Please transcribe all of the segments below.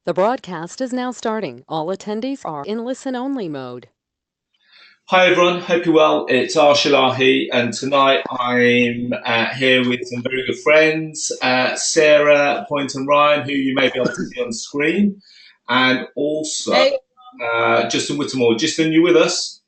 The broadcast is now starting. All attendees are in listen-only mode. Hi everyone, hope you're well. It's Arsh Ellahi, and tonight I'm here with some very good friends, Sarah Poynton-Ryan, who you may be able to see on screen, and also Hey. Justin Whittemore. Justin, you with us?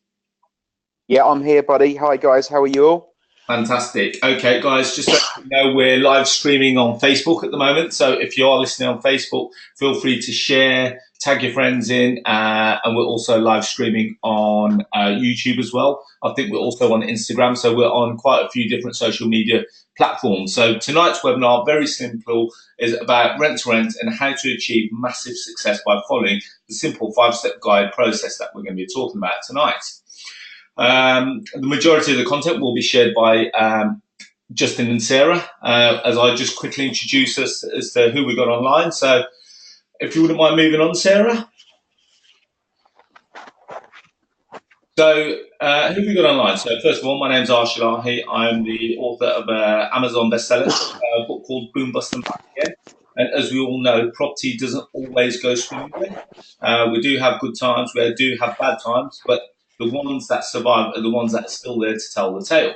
Yeah, I'm here, buddy. Hi, guys. How are you all? Fantastic. Okay, guys, just so you know, we're live streaming on Facebook at the moment. So if you are listening on Facebook, feel free to share, tag your friends in, and we're also live streaming on YouTube as well. I think we're also on Instagram, so we're on quite a few different social media platforms. So tonight's webinar, very simple, is about rent to rent and how to achieve massive success by following the simple 5-step guide process that we're going to be talking about tonight. The majority of the content will be shared by Justin and Sarah, as I just quickly introduce us as to who we got online. So if you wouldn't mind moving on, Sarah. So who have we got online? So first of all, my name's Arsh Ellahi. I'm the author of an Amazon bestseller, a book called Boom Bust and Back Again. And as we all know, property doesn't always go smoothly. We do have good times, we do have bad times, but the ones that survive are the ones that are still there to tell the tale.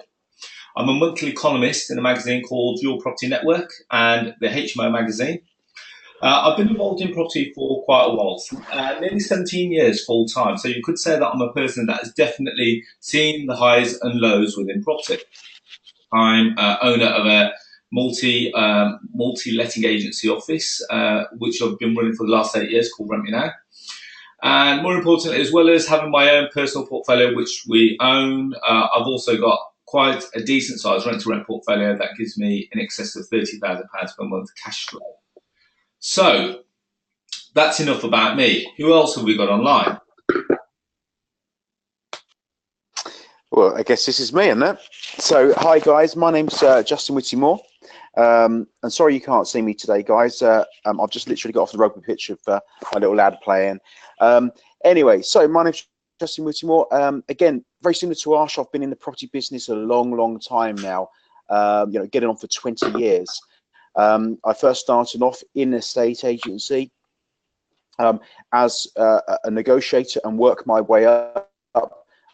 I'm a monthly columnist in a magazine called Your Property Network and the Hmo magazine. I've been involved in property for quite a while, nearly 17 years full time. So you could say that I'm a person that has definitely seen the highs and lows within property. I'm owner of a multi-letting agency office, which I've been running for the last 8 years, called Rent Me Now. And more importantly, as well as having my own personal portfolio, which we own, I've also got quite a decent sized rent-to-rent portfolio that gives me in excess of £30,000 per month cash flow. So that's enough about me. Who else have we got online? Well, I guess this is me, isn't it? So, hi guys, my name's Justin Whittemore. And sorry you can't see me today, guys. I've just literally got off the rugby pitch of my little lad playing. Anyway, so my name's Justin Whittemore. Again, very similar to Arsh, I've been in the property business a long time now. Getting on for 20 years. I first started off in a estate agency as a negotiator and worked my way up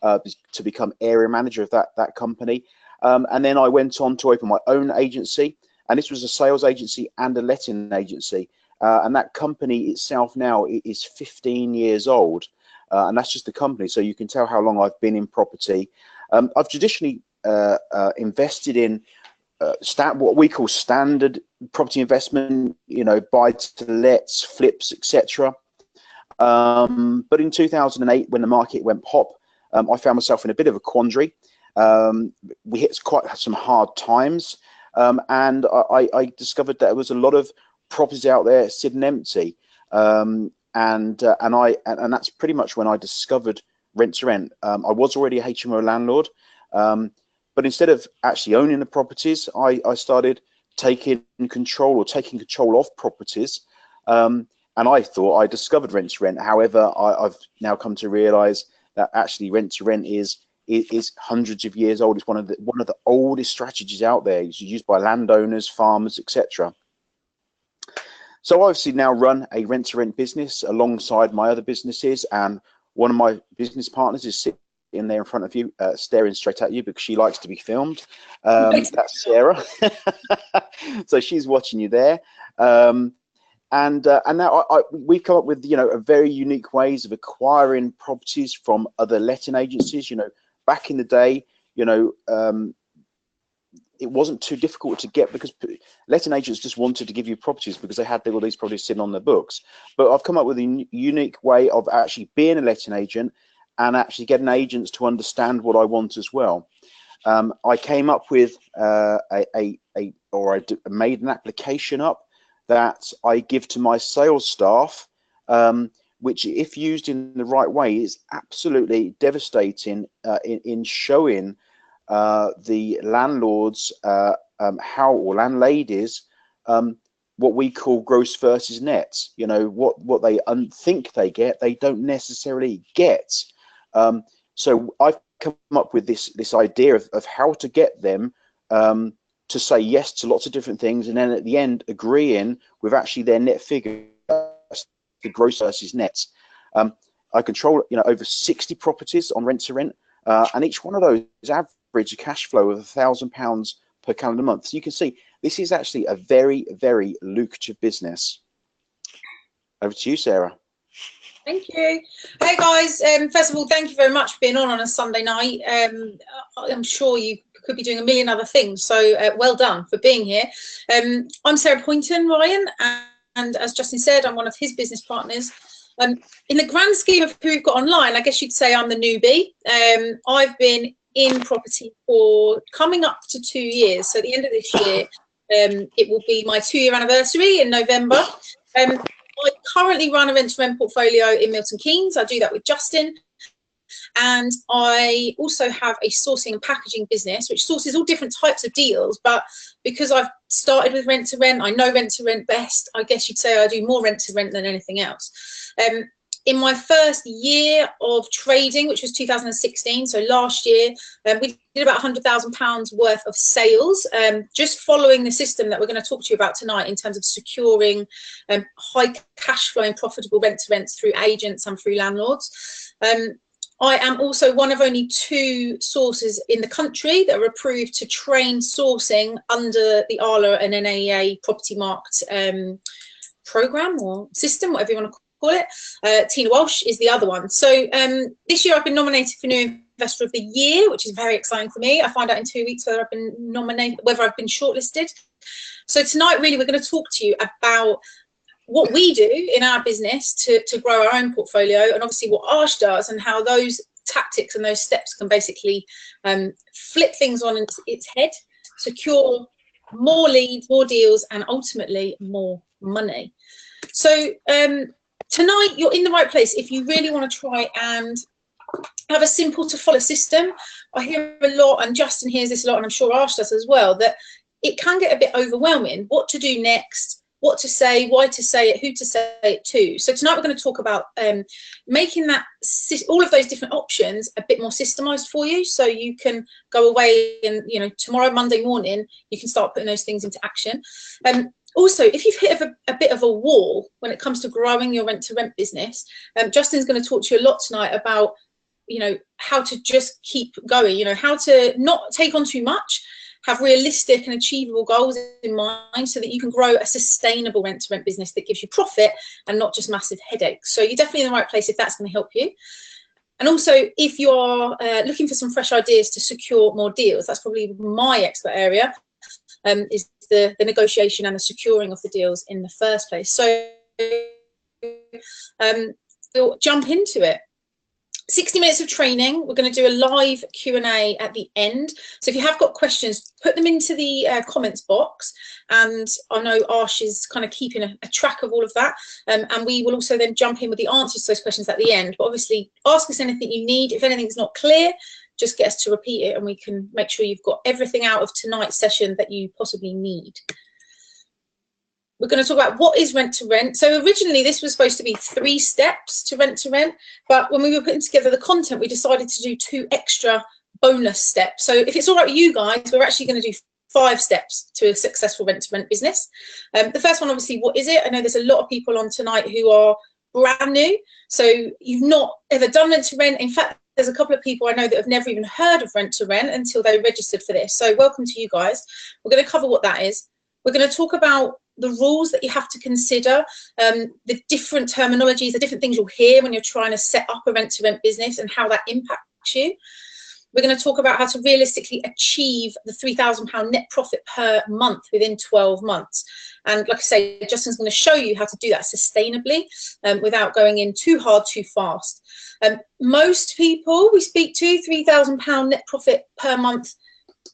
to become area manager of that company. And then I went on to open my own agency, and this was a sales agency and a letting agency. And that company itself now is 15 years old, and that's just the company. So you can tell how long I've been in property. I've traditionally invested in what we call standard property investment, buy to lets, flips, etc. But in 2008, when the market went pop, I found myself in a bit of a quandary. We hit quite some hard times, and I discovered that there was a lot of properties out there sitting empty, and that's pretty much when I discovered rent to rent. I was already a HMO landlord, but instead of actually owning the properties, I started taking control of properties, and I thought I discovered rent to rent. However, I've now come to realise that actually rent to rent is hundreds of years old. It's one of the oldest strategies out there. It's used by landowners, farmers, etc. So I obviously now run a rent to rent business alongside my other businesses, and one of my business partners is sitting there in front of you, staring straight at you because she likes to be filmed. That's Sarah. So she's watching you there. And now we've come up with a very unique ways of acquiring properties from other letting agencies. Back in the day, it wasn't too difficult to get, because letting agents just wanted to give you properties because they had all these properties sitting on their books. But I've come up with a unique way of actually being a letting agent and actually getting agents to understand what I want as well. I came up with I made an application up that I give to my sales staff, which, if used in the right way, is absolutely devastating in showing the landlords or landladies what we call gross versus net. What they think they get, they don't necessarily get. So I've come up with this idea of how to get them to say yes to lots of different things, and then at the end agreeing with actually their net figure the gross versus net. I control, over 60 properties on rent to rent, and each one of those average a cash flow of £1,000 per calendar month. So you can see this is actually a very, very lucrative business. Over to you, Sarah. Thank you. Hey guys, first of all, thank you very much for being on a Sunday night. I'm sure you could be doing a million other things, so well done for being here. I'm Sarah Poynton-Ryan, and as Justin said, I'm one of his business partners. In the grand scheme of who we've got online, I guess you'd say I'm the newbie. I've been in property for coming up to 2 years, so at the end of this year, it will be my 2-year anniversary in November. I currently run a rent-to-rent portfolio in Milton Keynes. I do that with Justin. And I also have a sourcing and packaging business, which sources all different types of deals. But because I've started with rent-to-rent, I know rent-to-rent best. I guess you'd say I do more rent-to-rent than anything else. In my first year of trading, which was 2016, so last year, we did about £100,000 worth of sales, just following the system that we're going to talk to you about tonight in terms of securing high cash flowing profitable rent-to-rents through agents and through landlords. I am also one of only 2 sources in the country that are approved to train sourcing under the ALA and NAEA property marked program or system, whatever you want to call it. Tina Walsh is the other one. So this year I've been nominated for New Investor of the Year, which is very exciting for me. I find out in 2 weeks whether I've been nominated, whether I've been shortlisted. So tonight really we're going to talk to you about what we do in our business to grow our own portfolio, and obviously what Arsh does and how those tactics and those steps can basically flip things on its head, secure more leads, more deals, and ultimately more money. So tonight you're in the right place if you really want to try and have a simple to follow system. I hear a lot, and Justin hears this a lot, and I'm sure Arsh does as well, that it can get a bit overwhelming. What to do next, what to say, why to say it, who to say it to. So tonight we're going to talk about making that all of those different options a bit more systemized for you, so you can go away and tomorrow, Monday morning, you can start putting those things into action. Also, if you've hit a bit of a wall when it comes to growing your rent-to-rent business, Justin's going to talk to you a lot tonight about how to just keep going, how to not take on too much, have realistic and achievable goals in mind so that you can grow a sustainable rent-to-rent business that gives you profit and not just massive headaches. So you're definitely in the right place if that's going to help you. And also, if you're looking for some fresh ideas to secure more deals, that's probably my expert area, is the negotiation and the securing of the deals in the first place. So we'll jump into it. 60 minutes of training. We're going to do a live Q&A at the end. So if you have got questions, put them into the comments box. And I know Arsh is kind of keeping a track of all of that. And we will also then jump in with the answers to those questions at the end. But obviously, ask us anything you need. If anything's not clear, just get us to repeat it and we can make sure you've got everything out of tonight's session that you possibly need. We're going to talk about what is rent-to-rent. So originally this was supposed to be 3 steps to rent-to-rent, but when we were putting together the content, we decided to do 2 extra bonus steps. So if it's all right with you guys, we're actually going to do 5 steps to a successful rent-to-rent business. The first one, obviously, what is it? I know there's a lot of people on tonight who are brand new, so you've not ever done rent-to-rent. In fact, there's a couple of people I know that have never even heard of rent-to-rent until they registered for this. So welcome to you guys. We're going to cover what that is. We're going to talk about the rules that you have to consider, the different terminologies, the different things you'll hear when you're trying to set up a rent-to-rent business and how that impacts you. We're going to talk about how to realistically achieve the £3,000 net profit per month within 12 months. And like I say, Justin's going to show you how to do that sustainably without going in too hard, too fast. Most people we speak to, £3,000 net profit per month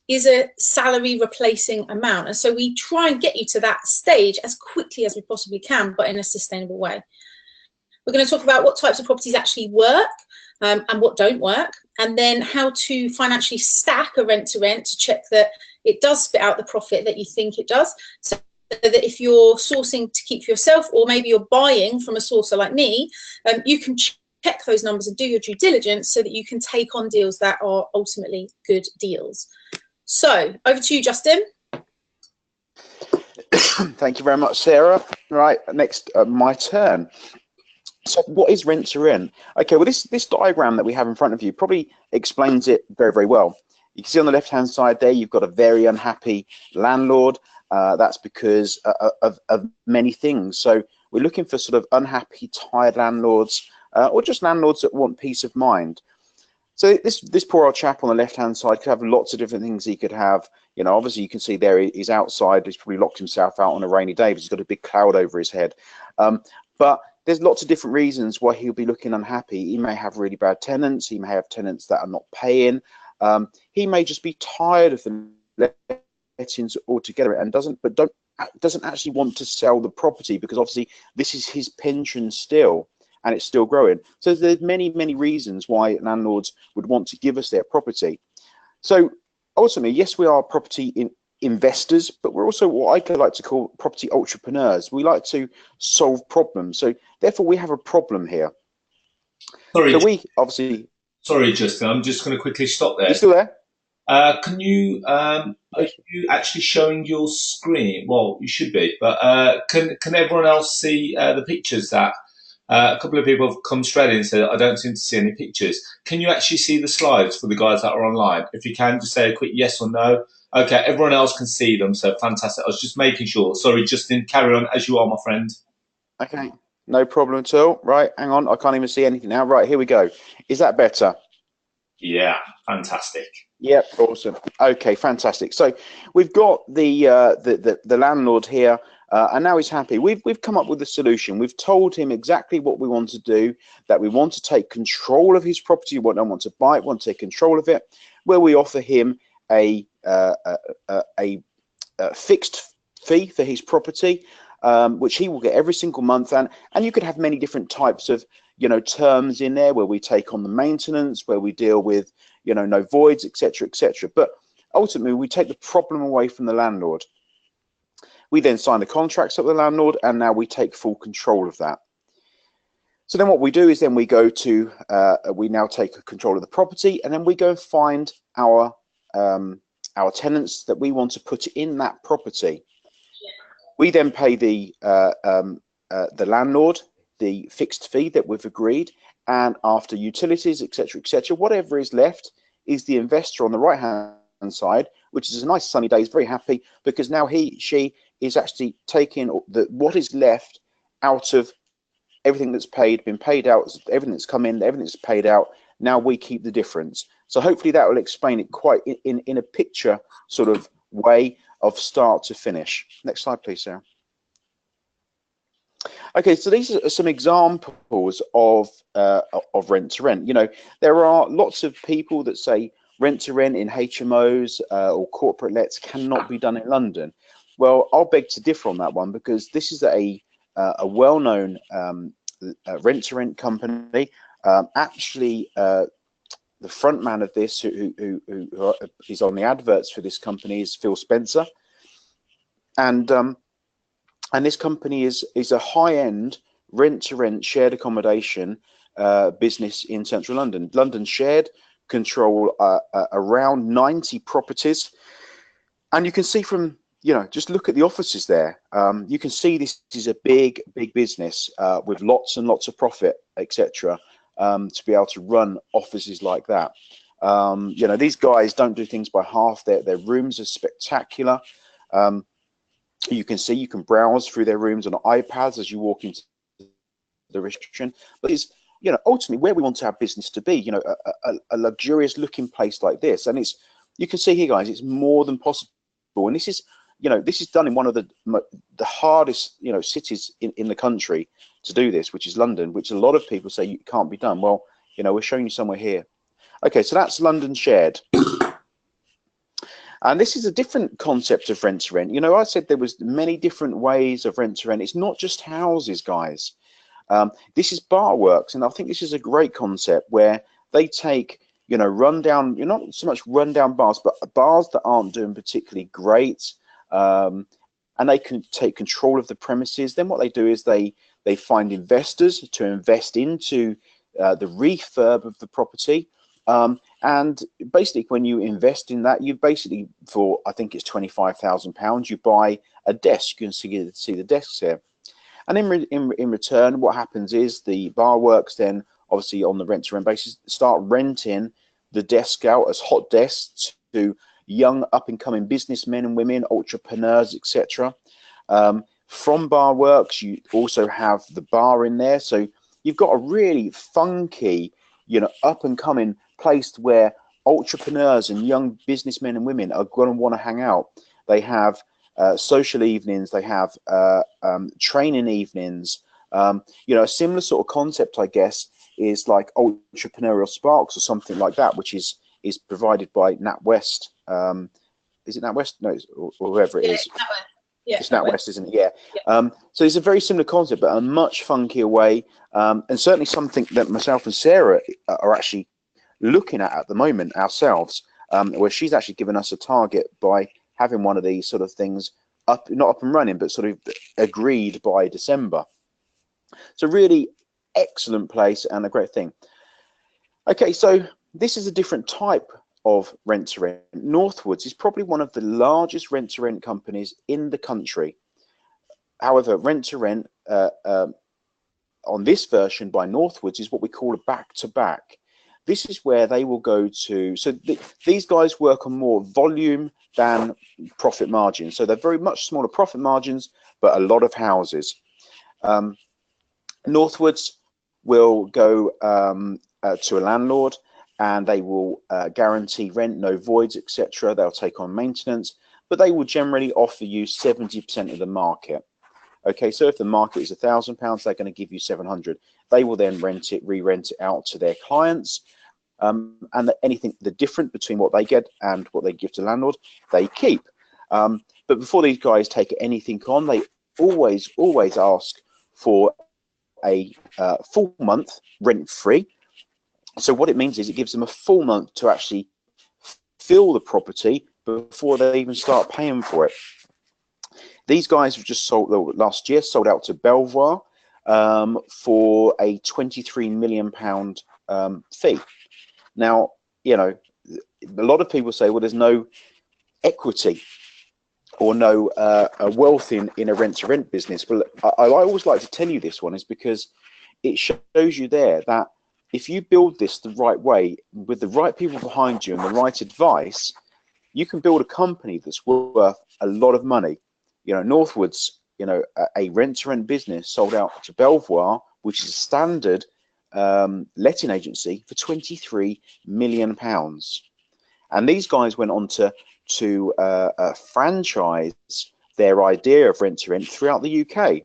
is a salary replacing amount. And so we try and get you to that stage as quickly as we possibly can, but in a sustainable way. We're going to talk about what types of properties actually work and what don't work, and then how to financially stack a rent-to-rent to check that it does spit out the profit that you think it does. So that if you're sourcing to keep for yourself, or maybe you're buying from a sourcer like me, you can check those numbers and do your due diligence so that you can take on deals that are ultimately good deals. So over to you, Justin. Thank you very much, Sarah. Right, next, my turn. So what is rent to rent? Okay, well, this diagram that we have in front of you probably explains it very, very well. You can see on the left-hand side there, you've got a very unhappy landlord. That's because of many things. So we're looking for sort of unhappy, tired landlords, or just landlords that want peace of mind. So this poor old chap on the left-hand side could have lots of different things he could have. You know, obviously you can see there he's outside. He's probably locked himself out on a rainy day because he's got a big cloud over his head. But there's lots of different reasons why he'll be looking unhappy. He may have really bad tenants. He may have tenants that are not paying. He may just be tired of the lettings altogether and doesn't actually want to sell the property because obviously this is his pension still and it's still growing. So there's many, many reasons why landlords would want to give us their property. So ultimately, yes, we are property investors, but we're also what I like to call property entrepreneurs. We like to solve problems. So therefore we have a problem here. Sorry, so we obviously. Sorry, Justin, I'm just going to quickly stop there. You still there? Can you, are you actually showing your screen? Well, you should be, but can everyone else see the pictures that a couple of people have come straight in and said, I don't seem to see any pictures. Can you actually see the slides for the guys that are online? If you can, just say a quick yes or no. Okay, everyone else can see them, so fantastic. I was just making sure. Sorry, Justin, carry on as you are, my friend. Okay, no problem at all. Right, hang on, I can't even see anything now. Right, here we go. Is that better? Yeah, fantastic. Yep, awesome. Okay, fantastic. So we've got the landlord here, and now he's happy. We've come up with a solution. We've told him exactly what we want to do. That we want to take control of his property. We don't want to buy it. We want to take control of it. Where we offer him a fixed fee for his property, which he will get every single month, and you could have many different types of terms in there where we take on the maintenance, where we deal with no voids, etc., etc. But ultimately, we take the problem away from the landlord. We then sign the contracts with the landlord, and now we take full control of that. So then what we do is then we go to, we now take control of the property, and then we go and find our tenants that we want to put in that property. We then pay the landlord the fixed fee that we've agreed, and after utilities, etc., etc., whatever is left is the investor on the right hand side, which is a nice sunny day. He's very happy because now she is actually taking what is left out of everything that's been paid out, everything that's come in, everything that's paid out. Now we keep the difference. So hopefully that will explain it quite in a picture sort of way of start to finish. Next slide, please, Sarah. Okay, so these are some examples of rent to rent. There are lots of people that say rent to rent in HMOs or corporate lets cannot be done in London. Well, I'll beg to differ on that one because this is a well-known rent to rent company. Actually, the front man of this, who is on the adverts for this company, is Phil Spencer, and this company is a high-end rent-to-rent shared accommodation business in central London. London Shared control around 90 properties, and you can see from just look at the offices there. You can see this is a big business with lots and lots of profit, etc. To be able to run offices like that. These guys don't do things by half. Their rooms are spectacular. You can browse through their rooms on iPads as you walk into the reception. But it's ultimately where we want our business to be. A luxurious looking place like this, and you can see here, guys, it's more than possible. And this is done in one of the hardest cities in the country to do this, which is London, which a lot of people say it can't be done. Well, we're showing you somewhere here. Okay, so that's London Shared. And this is a different concept of rent to rent. I said there was many different ways of rent to rent. It's not just houses, guys. This is bar works, and I think this is a great concept where they take rundown, not so much rundown bars, but bars that aren't doing particularly great, and they can take control of the premises. Then what they do is they find investors to invest into the refurb of the property. And basically, when you invest in that, you basically, for I think it's £25,000, you buy a desk. You can see the desks here, And in return, what happens is the bar works then, obviously on the rent-to-rent basis, start renting the desk out as hot desks to young up-and-coming businessmen and women, entrepreneurs, etc. From bar works, you also have the bar in there, so you've got a really funky, up-and-coming place where entrepreneurs and young businessmen and women are going to want to hang out. They have social evenings, they have training evenings. A similar sort of concept, I guess, is like Entrepreneurial Sparks or something like that, which is provided by NatWest. Is it NatWest? No, or whoever it is. Yeah, it's NatWest, isn't it? Yeah. So it's a very similar concept, but a much funkier way, and certainly something that myself and Sarah are actually looking at the moment ourselves, where she's actually given us a target by having one of these sort of things not up and running, but sort of agreed by December. So really excellent place and a great thing. Okay, so this is a different type of rent-to-rent. Northwoods is probably one of the largest rent-to-rent companies in the country. However, rent-to-rent on this version by Northwoods is what we call a back-to-back. This is where they will go to, so these guys work on more volume than profit margins. So they're very much smaller profit margins, but a lot of houses. Northwoods will go to a landlord, and they will guarantee rent, no voids, etc. They'll take on maintenance, but they will generally offer you 70% of the market. Okay, so if the market is £1,000, they're going to give you 700. They will then re-rent it out to their clients, and the difference between what they get and what they give to the landlord, they keep. But before these guys take anything on, they always ask for a full month rent-free. So what it means is it gives them a full month to actually fill the property before they even start paying for it. These guys have just sold last year, sold out to Belvoir for a £23 million fee. Now, a lot of people say, well, there's no equity or no wealth in a rent-to-rent business. But I always like to tell you this one is because it shows you there that if you build this the right way, with the right people behind you and the right advice, you can build a company that's worth a lot of money. Northwoods, a rent-to-rent business sold out to Belvoir, which is a standard letting agency, for £23 million. And these guys went on to franchise their idea of rent-to-rent throughout the UK.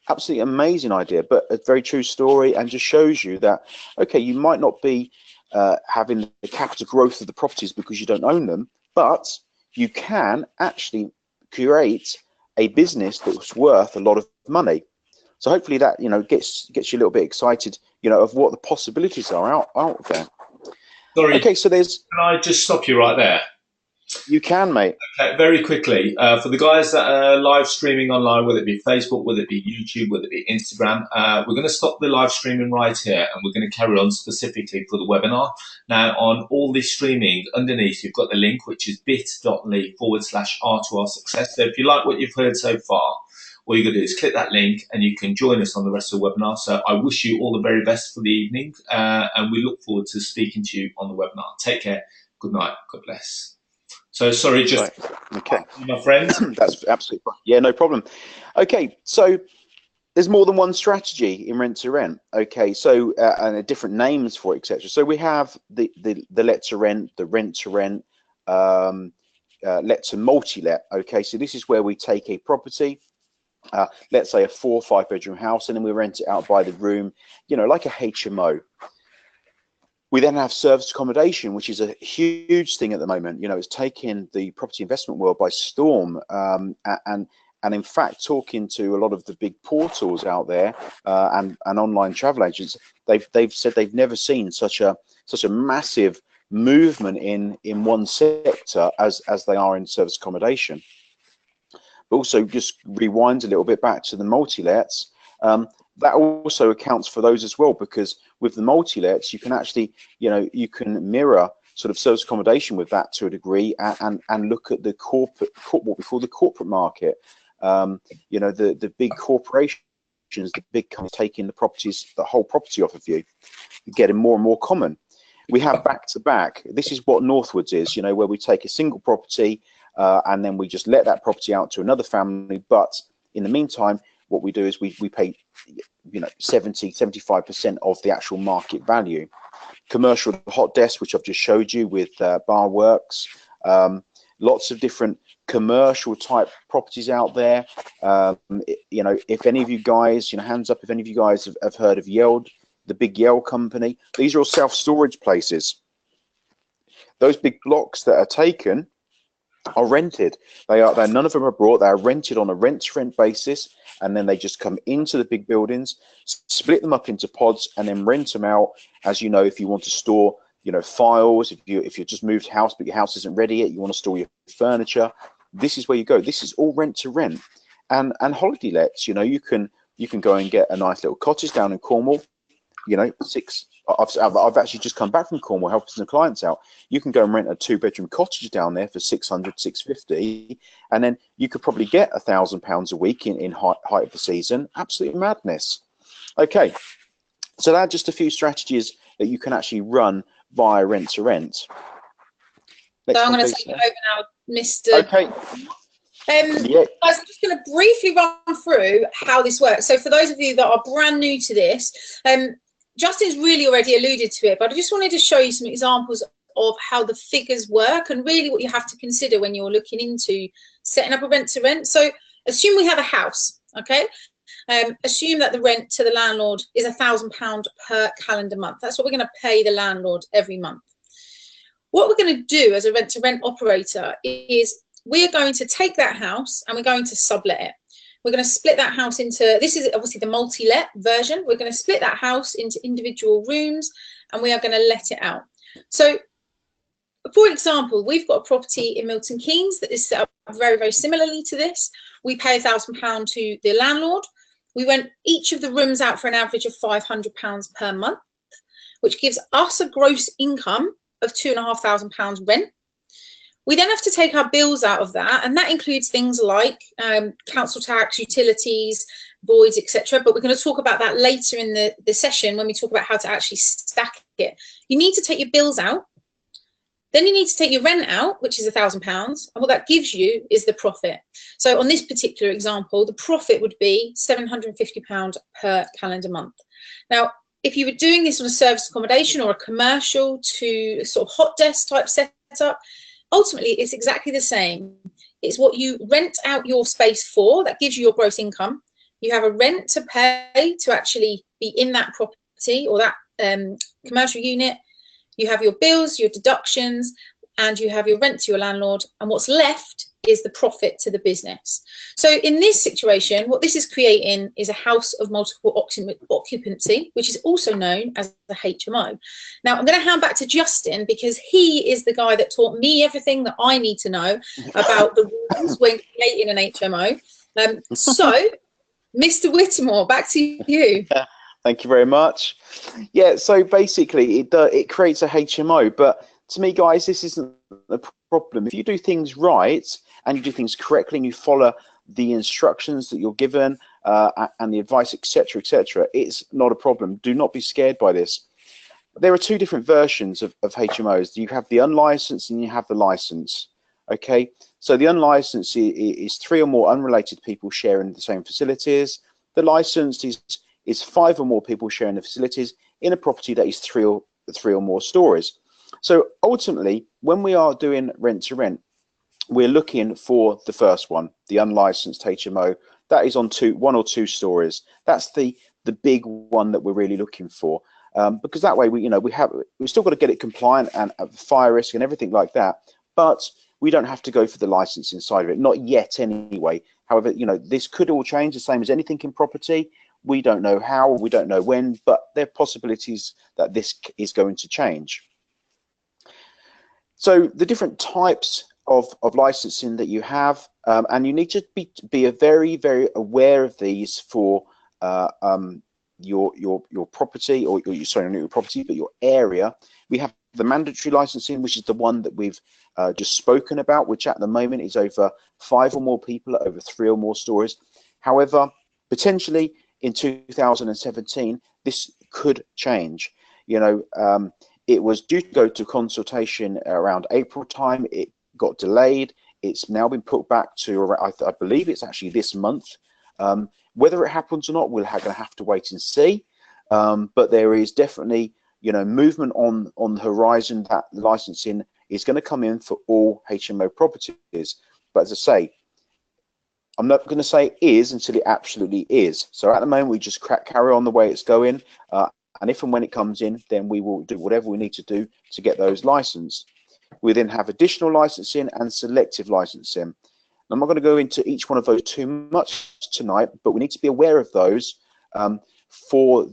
Absolutely amazing idea, but a very true story, and just shows you that, okay, you might not be having the capital growth of the properties because you don't own them, but you can actually create a business that's worth a lot of money. So hopefully that gets you a little bit excited, of what the possibilities are out there. Sorry. Okay, so can I just stop you right there? You can, mate. Okay, very quickly, for the guys that are live streaming online, whether it be Facebook, whether it be YouTube, whether it be Instagram, we're going to stop the live streaming right here, and we're going to carry on specifically for the webinar. Now, on all this streaming, underneath you've got the link, which is bit.ly/R2R success. So if you like what you've heard so far, all you're going to do is click that link and you can join us on the rest of the webinar. So I wish you all the very best for the evening, and we look forward to speaking to you on the webinar. Take care. Good night. God bless. So sorry, just okay, my friends. That's absolutely fine. Yeah, no problem. Okay, so there's more than one strategy in rent-to-rent. Okay, so and different names for it, etc. So we have the let-to-rent, the rent-to-rent, let-to-multi-let. Okay, so this is where we take a property, let's say a 4 or 5 bedroom house, and then we rent it out by the room, like a HMO. We then have service accommodation, which is a huge thing at the moment. It's taking the property investment world by storm. And in fact, talking to a lot of the big portals out there and online travel agents, they've said they've never seen such a massive movement in one sector as they are in service accommodation. But also, just rewind a little bit back to the multi-lets. That also accounts for those as well, because with the multi-lets, you can actually, you can mirror sort of service accommodation with that to a degree, and look at the what we call the corporate market. The big corporations the big companies taking the properties, the whole property off of you, getting more and more common. We have back-to-back. This is what Northwoods is, you know, where we take a single property and then we just let that property out to another family. But in the meantime, what we do is we pay, you know, 75% of the actual market value. Commercial hot desk, which I've just showed you with bar works, lots of different commercial type properties out there. You know, if any of you guys, you know, hands up if any of you guys have heard of Yeld, the big Yale company. These are all self-storage places. Those big blocks that are taken are rented. They're none of them are bought. They are rented on a rent-to-rent basis, and then they just come into the big buildings, split them up into pods, and then rent them out. As you know, if you want to store, you know, files, if you just moved house but your house isn't ready yet, you want to store your furniture, this is where you go. This is all rent-to-rent. And holiday lets, you know, you can go and get a nice little cottage down in Cornwall. You know, I've actually just come back from Cornwall helping some clients out. You can go and rent a 2-bedroom cottage down there for 600, 650, and then you could probably get £1,000 a week in height of the season. Absolute madness. Okay, so that are just a few strategies that you can actually run via rent to rent. So I'm going to take it over now, Mr. Okay. Yeah. Guys, I'm just going to briefly run through how this works. So for those of you that are brand new to this, Justin's really already alluded to it, but I just wanted to show you some examples of how the figures work and really what you have to consider when you're looking into setting up a rent to rent. So assume we have a house, okay? Assume that the rent to the landlord is £1,000 per calendar month. That's what we're going to pay the landlord every month. What we're going to do as a rent to rent operator is we're going to take that house and we're going to sublet it. We're going to split that house into, this is obviously the multi-let version. We're going to split that house into individual rooms and we are going to let it out. So, for example, we've got a property in Milton Keynes that is set up very, very similarly to this. We pay £1,000 to the landlord. We rent each of the rooms out for an average of £500 per month, which gives us a gross income of £2,500 rent. We then have to take our bills out of that, and that includes things like council tax, utilities, voids, etc. But we're going to talk about that later in the session when we talk about how to actually stack it. You need to take your bills out. Then you need to take your rent out, which is £1,000, and what that gives you is the profit. So on this particular example, the profit would be £750 per calendar month. Now, if you were doing this on a service accommodation or a commercial to sort of hot desk type setup, ultimately, it's exactly the same. It's what you rent out your space for that gives you your gross income. You have a rent to pay to actually be in that property or that commercial unit. You have your bills, your deductions, and you have your rent to your landlord. And what's left is the profit to the business. So in this situation, what this is creating is a house of multiple occupancy, which is also known as the HMO. Now, I'm going to hand back to Justin because he is the guy that taught me everything that I need to know about the rules when creating an HMO. So, Mr. Whittemore, back to you. Thank you very much. Yeah, so basically it creates a HMO, but to me, guys, this isn't the problem. If you do things right and you do things correctly and you follow the instructions that you're given and the advice, etc., it's not a problem. Do not be scared by this. There are two different versions of HMOs. You have the unlicensed and you have the licensed. Okay, so the unlicensed is 3 or more unrelated people sharing the same facilities. The licensed is 5 or more people sharing the facilities in a property that is 3 or more stories. So ultimately, when we are doing rent to rent, we're looking for the first one, the unlicensed HMO. That is on 1 or 2 stories. That's the big one that we're really looking for, because that way we've still got to get it compliant and fire risk and everything like that. But we don't have to go for the licensing side of it, not yet anyway. However, this could all change, the same as anything in property. We don't know how, we don't know when, but there are possibilities that this is going to change. So the different types of licensing that you have, and you need to be very, very aware of these for your property, or sorry, not your property, but your area. We have the mandatory licensing, which is the one that we've just spoken about, which at the moment is over 5 or more people, over 3 or more stories. However, potentially in 2017, this could change. You know, it was due to go to consultation around April time. It got delayed. It's now been put back to, I believe it's actually this month. Whether it happens or not, we're going to have to wait and see. But there is definitely, you know, movement on the horizon that licensing is going to come in for all HMO properties. But as I say, I'm not going to say it is until it absolutely is. So at the moment, we just carry on the way it's going. And if and when it comes in, then we will do whatever we need to do to get those licensed. We then have additional licensing and selective licensing. I'm not going to go into each one of those too much tonight, but we need to be aware of those for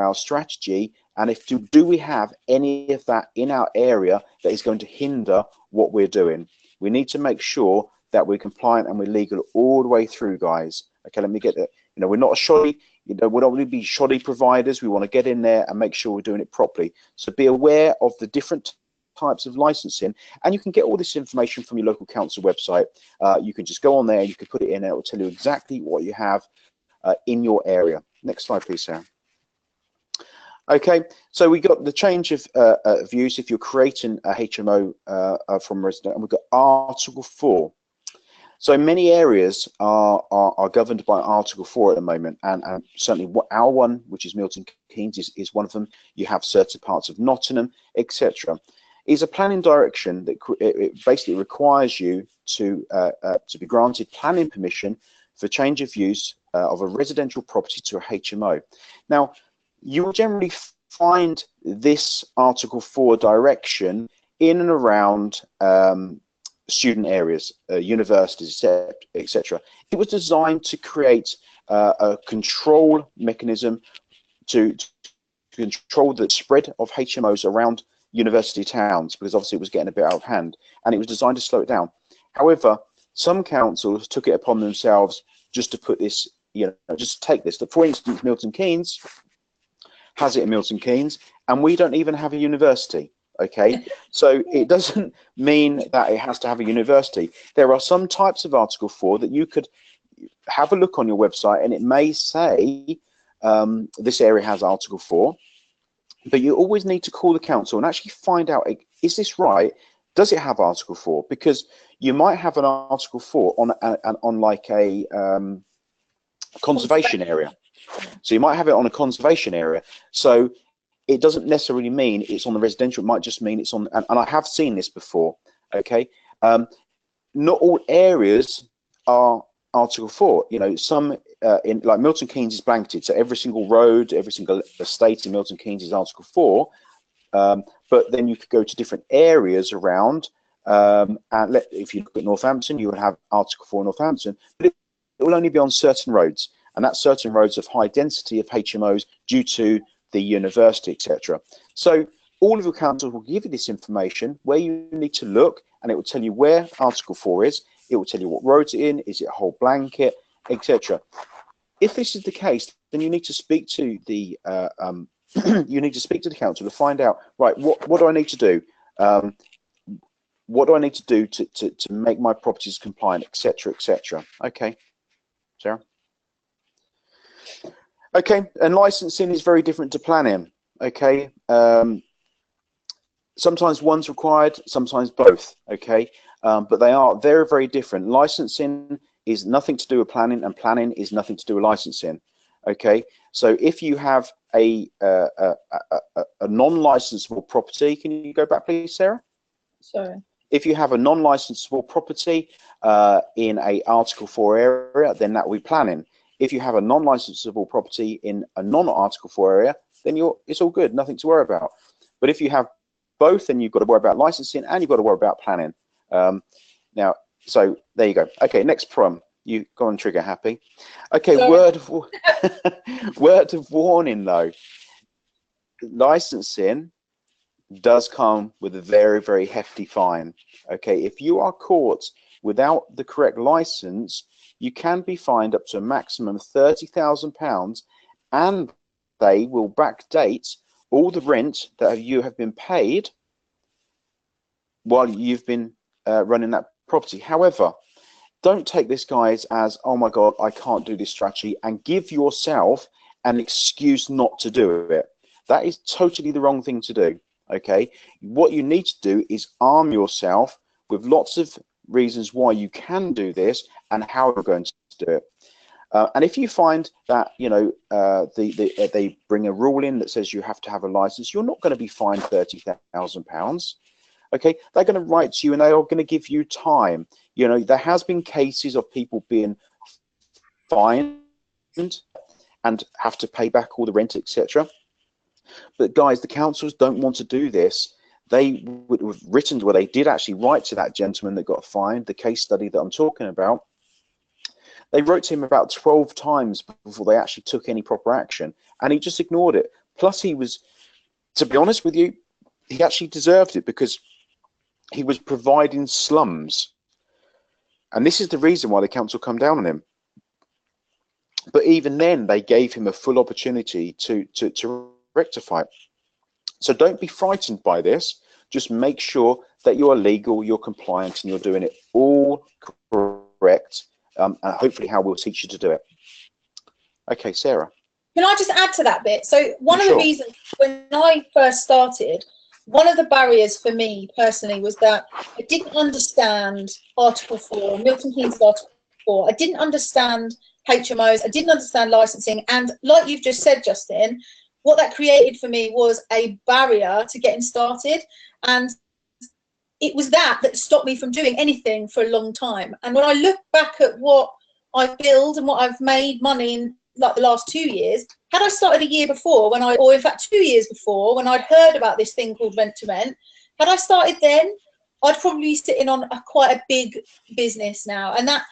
our strategy. And if do we have any of that in our area that is going to hinder what we're doing? We need to make sure that we're compliant and we're legal all the way through, guys. Okay, let me get that. You know, we're not a shoddy. You know, we don't want to be shoddy providers. We want to get in there and make sure we're doing it properly. So be aware of the different types of licensing, and you can get all this information from your local council website. You can just go on there, you can put it in, and it will tell you exactly what you have in your area. Next slide, please, Sarah. Okay, so we got the change of use if you're creating a HMO from resident, and we've got Article 4. So many areas are governed by Article 4 at the moment, and certainly our one, which is Milton Keynes, is one of them. You have certain parts of Nottingham, etc. Is a planning direction that it basically requires you to be granted planning permission for change of use of a residential property to a HMO. Now, you will generally find this Article 4 direction in and around student areas, universities, etc. It was designed to create a control mechanism to control the spread of HMOs around university towns, because obviously it was getting a bit out of hand, and it was designed to slow it down. However, some councils took it upon themselves just to put this, you know, just take this. For instance, Milton Keynes has it in Milton Keynes, and we don't even have a university. Okay, so it doesn't mean that it has to have a university. There are some types of Article 4 that you could have a look on your website, and it may say this area has Article 4, but you always need to call the council and actually find out, is this right? Does it have Article 4? Because you might have an Article 4 on like a conservation area. So you might have it on a conservation area. So it doesn't necessarily mean it's on the residential. It might just mean it's on, and I have seen this before. Okay, not all areas are Article 4. You know, some in like Milton Keynes is blanketed, so every single road, every single estate in Milton Keynes is Article 4. But then you could go to different areas around, and if you look at Northampton, you would have Article 4 in Northampton, but it will only be on certain roads, and that's certain roads of high density of HMOs due to the university, etc. So all of your councils will give you this information where you need to look, and it will tell you where Article 4 is. It will tell you what roads it's in, is it a whole blanket, etc. If this is the case, then you need to speak to the you need to speak to the council to find out, right, what do I need to do? What do I need to do to make my properties compliant, etc., etc. Okay, Sarah. Okay, and licensing is very different to planning. Okay, sometimes one's required, sometimes both. Okay, but they are very, very different. Licensing is nothing to do with planning, and planning is nothing to do with licensing. Okay, so if you have a non-licensable property, can you go back, please, Sarah? Sorry. If you have a non-licensable property in a Article 4 area, then that will be planning. If you have a non-licensable property in a non-Article 4 area, then it's all good, nothing to worry about. But if you have both, then you've got to worry about licensing and you've got to worry about planning. Now, so there you go. Okay, next problem. You go on, Trigger Happy. Okay, word of warning though. Licensing does come with a very, very hefty fine. Okay, if you are caught without the correct license, you can be fined up to a maximum of £30,000, and they will backdate all the rent that you have been paid while you've been running that property. However, don't take this, guys, as, oh my God, I can't do this strategy, and give yourself an excuse not to do it. That is totally the wrong thing to do. Okay, what you need to do is arm yourself with lots of reasons why you can do this and how you're going to do it. And if you find that, you know, they bring a rule in that says you have to have a license, you're not going to be fined £30,000. Okay, they're going to write to you and they are going to give you time. You know, there has been cases of people being fined and have to pay back all the rent, etc. But guys, the councils don't want to do this. They would have written, well, they did actually write to that gentleman that got fined, the case study that I'm talking about. They wrote to him about 12 times before they actually took any proper action, and he just ignored it. Plus, he was, to be honest with you, he actually deserved it because he was providing slums. And this is the reason why the council come down on him. But even then, they gave him a full opportunity to rectify it. So don't be frightened by this. Just make sure that you are legal, you're compliant, and you're doing it all correct. And hopefully Hal will teach you to do it. Okay, Sarah. Can I just add to that bit? So one of Sure. the reasons when I first started, one of the barriers for me personally was that I didn't understand Article 4, Milton Keynes Article 4. I didn't understand HMOs. I didn't understand licensing. And like you've just said, Justin, what that created for me was a barrier to getting started. And it was that stopped me from doing anything for a long time. And when I look back at what I've built and what I've made money in like the last 2 years, had I started a year before or in fact 2 years before, when I'd heard about this thing called rent to rent, had I started then, I'd probably be sitting on quite a big business now. And that,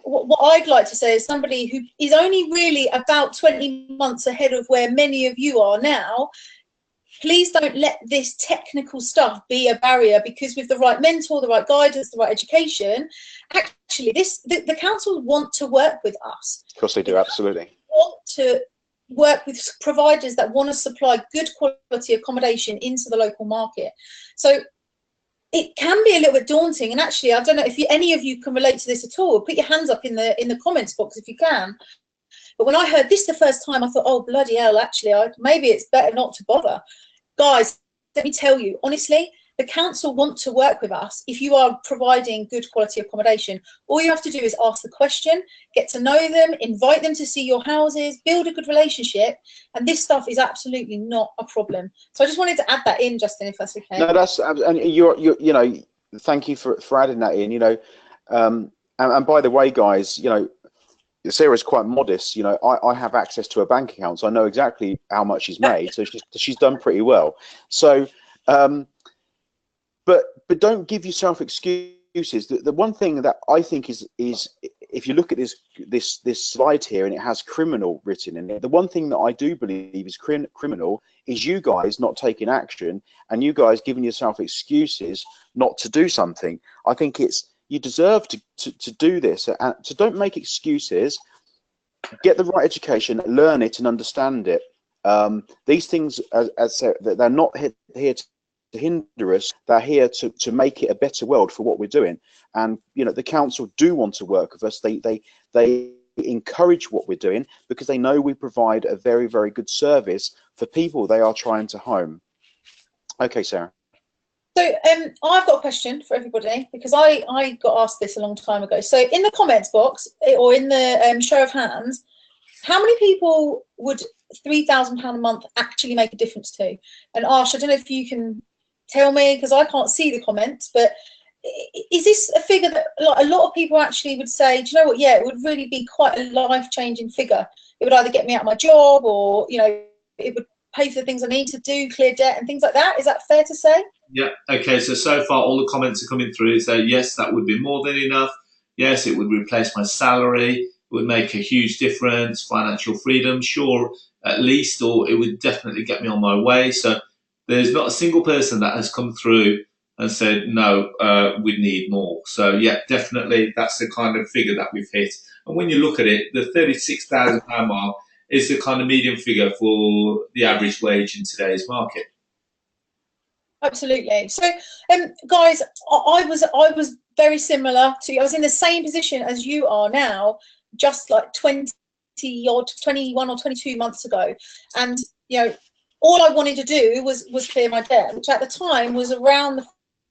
what I'd like to say is somebody who is only really about 20 months ahead of where many of you are now, please don't let this technical stuff be a barrier, because with the right mentor, the right guidance, the right education, actually the council want to work with us. Of course they do, absolutely. They want to work with providers that want to supply good quality accommodation into the local market. So it can be a little bit daunting, and actually I don't know if any of you can relate to this at all. Put your hands up in the comments box if you can. But when I heard this the first time, I thought, oh bloody hell, actually maybe it's better not to bother. Guys, let me tell you, honestly, the council want to work with us if you are providing good quality accommodation. All you have to do is ask the question, get to know them, invite them to see your houses, build a good relationship, and this stuff is absolutely not a problem. So I just wanted to add that in, Justin, if that's okay. No, that's, and you're you know, thank you for adding that in. You know, and by the way, guys, you know, Sarah's quite modest. You know, I have access to her bank account, so I know exactly how much she's made. So she's done pretty well. So, but don't give yourself excuses. The one thing that I think is if you look at this slide here, and it has criminal written in it, the one thing that I do believe is criminal is you guys not taking action and you guys giving yourself excuses not to do something. I think you deserve to do this, and so don't make excuses. Get the right education, learn it, and understand it. These things, as they're not here to hinder us. They're here to make it a better world for what we're doing. And you know, the council do want to work with us. They encourage what we're doing because they know we provide a very, very good service for people they are trying to home. Okay, Sarah. So I've got a question for everybody, because I got asked this a long time ago. So in the comments box or in the show of hands, how many people would £3,000 a month actually make a difference to? And Arsh, I don't know if you can tell me, because I can't see the comments, but is this a figure that like, a lot of people actually would say, do you know what, yeah, it would really be quite a life-changing figure. It would either get me out of my job, or, you know, it would pay for the things I need to do, clear debt and things like that. Is that fair to say? Yeah. Okay. So far, all the comments are coming through. So yes, that would be more than enough. Yes, it would replace my salary. It would make a huge difference. Financial freedom, sure, at least, or it would definitely get me on my way. So there's not a single person that has come through and said, no, we need more. So yeah, definitely that's the kind of figure that we've hit. And when you look at it, the £36,000 mark is the kind of median figure for the average wage in today's market. Absolutely. So, guys, I was very similar to, I was in the same position as you are now, just like 21 or 22 months ago. And, you know, all I wanted to do was clear my debt, which at the time was around the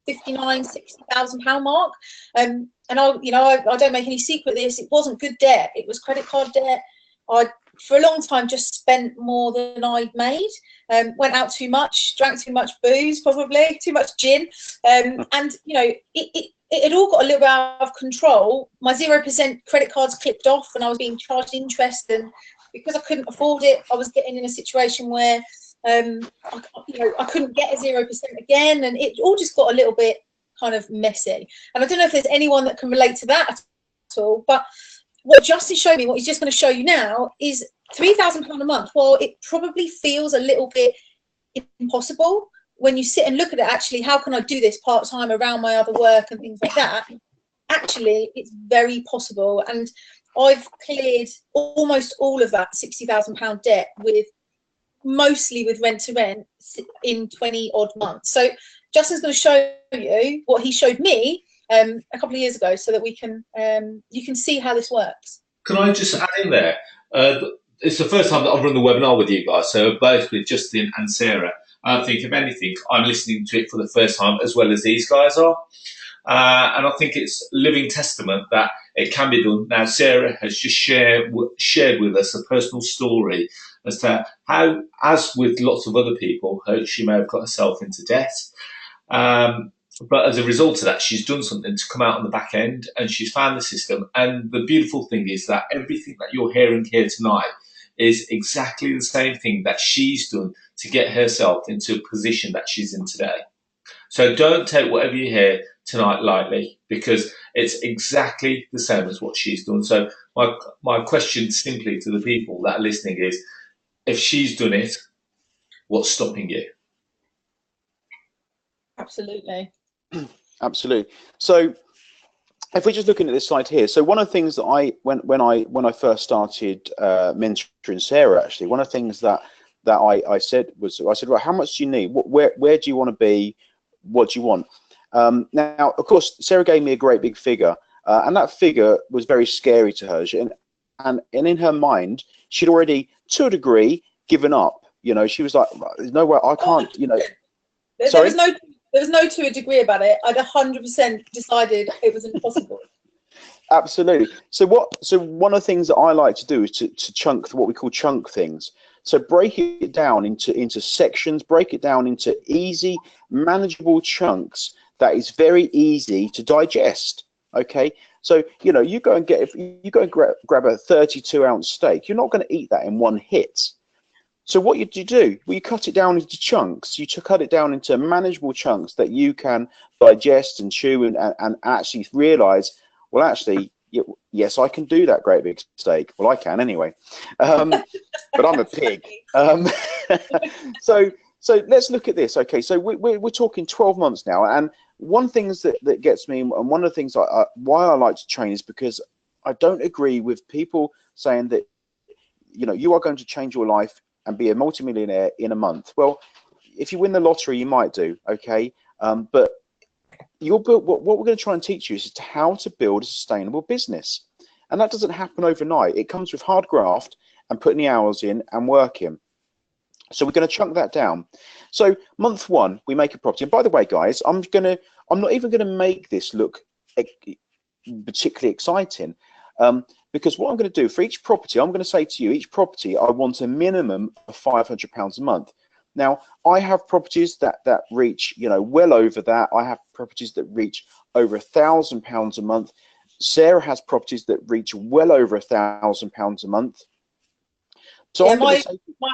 59, 60,000 pound mark. And I, you know, I don't make any secret of this. It wasn't good debt. It was credit card debt. I, for a long time, just spent more than I'd made. Went out too much, drank too much booze, probably too much gin. And, you know, it had all got a little bit out of control. My 0% credit cards clipped off and I was being charged interest. And because I couldn't afford it, I was getting in a situation where, you know, I couldn't get a 0% again. And it all just got a little bit kind of messy. And I don't know if there's anyone that can relate to that at all. But what Justin showed me, what he's just going to show you now, is £3,000 a month. Well, it probably feels a little bit impossible when you sit and look at it. Actually, how can I do this part-time around my other work and things like that? Actually, it's very possible. And I've cleared almost all of that £60,000 debt mostly with rent to rent in 20 odd months. So Justin's going to show you what he showed me a couple of years ago, so that we can you can see how this works. Can I just add in there? It's the first time that I've run the webinar with you guys, so both with Justin and Sarah. I think, if anything, I'm listening to it for the first time as well as these guys are. And I think it's living testament that it can be done. Now, Sarah has just shared with us a personal story as to how, as with lots of other people, she may have got herself into debt. But as a result of that, she's done something to come out on the back end, and she's found the system. And the beautiful thing is that everything that you're hearing here tonight is exactly the same thing that she's done to get herself into a position that she's in today. So don't take whatever you hear tonight lightly, because it's exactly the same as what she's done. So my question simply to the people that are listening is, if she's done it, what's stopping you? Absolutely. Absolutely. So if we're just looking at this slide here, so one of the things that when I first started mentoring Sarah, actually, one of the things that I said, well, how much do you need? Where do you want to be? What do you want? Now, of course, Sarah gave me a great big figure, and that figure was very scary to her. And in her mind, she'd already, to a degree, given up. You know, she was like, "There's no way I can't." You know, There was no to a degree about it. I'd 100% decided it was impossible. Absolutely. So one of the things that I like to do is to chunk, what we call chunk things. So break it down into sections, break it down into easy, manageable chunks that is very easy to digest. Okay. So, you know, you go and grab a 32-ounce steak. You're not going to eat that in one hit. So what you do? Well, you cut it down into chunks. You cut it down into manageable chunks that you can digest and chew and actually realize, well, actually, yes, I can do that great big steak. Well, I can anyway, but I'm a pig. So let's look at this. Okay, so we're talking 12 months now, and one thing that gets me, and one of the things why I like to train is because I don't agree with people saying that, you know, you are going to change your life and be a multimillionaire in a month. Well, if you win the lottery, you might do, okay? But what we're going to try and teach you is how to build a sustainable business. And that doesn't happen overnight. It comes with hard graft and putting the hours in and working. So we're going to chunk that down. So month one, we make a property. And by the way, guys, I'm not even going to make this look particularly exciting. Because what I'm going to do for each property, I'm going to say to you, each property, I want a minimum of £500 a month. Now, I have properties that reach, you know, well over that. I have properties that reach over £1,000 a month. Sarah has properties that reach well over £1,000 a month. So yeah, my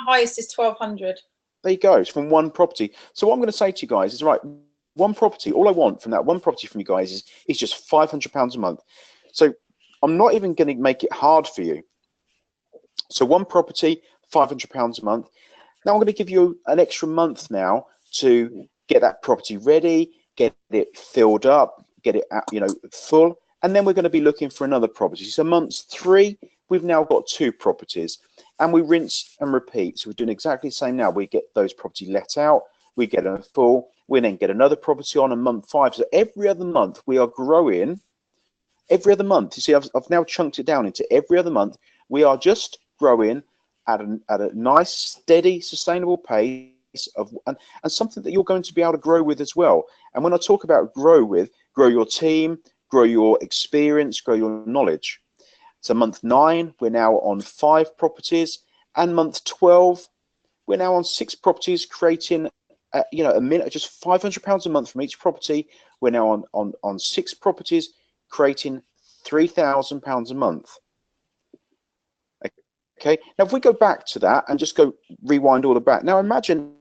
highest is 1,200. There you go. It's from one property. So what I'm going to say to you guys is, right, one property. All I want from that one property from you guys is just £500 a month. So I'm not even going to make it hard for you. So one property, £500 a month. Now I'm going to give you an extra month now to get that property ready, get it filled up, get it, you know, full, and then we're going to be looking for another property. So month 3, we've now got 2 properties, and we rinse and repeat. So we're doing exactly the same now. We get those property let out, we get them full, We then get another property on month 5. So every other month we are growing. Every other month. You see, I've now chunked it down into every other month. We are just growing at a nice, steady, sustainable pace and something that you're going to be able to grow with as well. And when I talk about grow your team, grow your experience, grow your knowledge. So month 9, we're now on 5 properties, and month 12, we're now on 6 properties, creating a minute, just £500 a month from each property. We're now on 6 properties, creating £3,000 a month. Okay, now if we go back to that and just go rewind all the back. Now imagine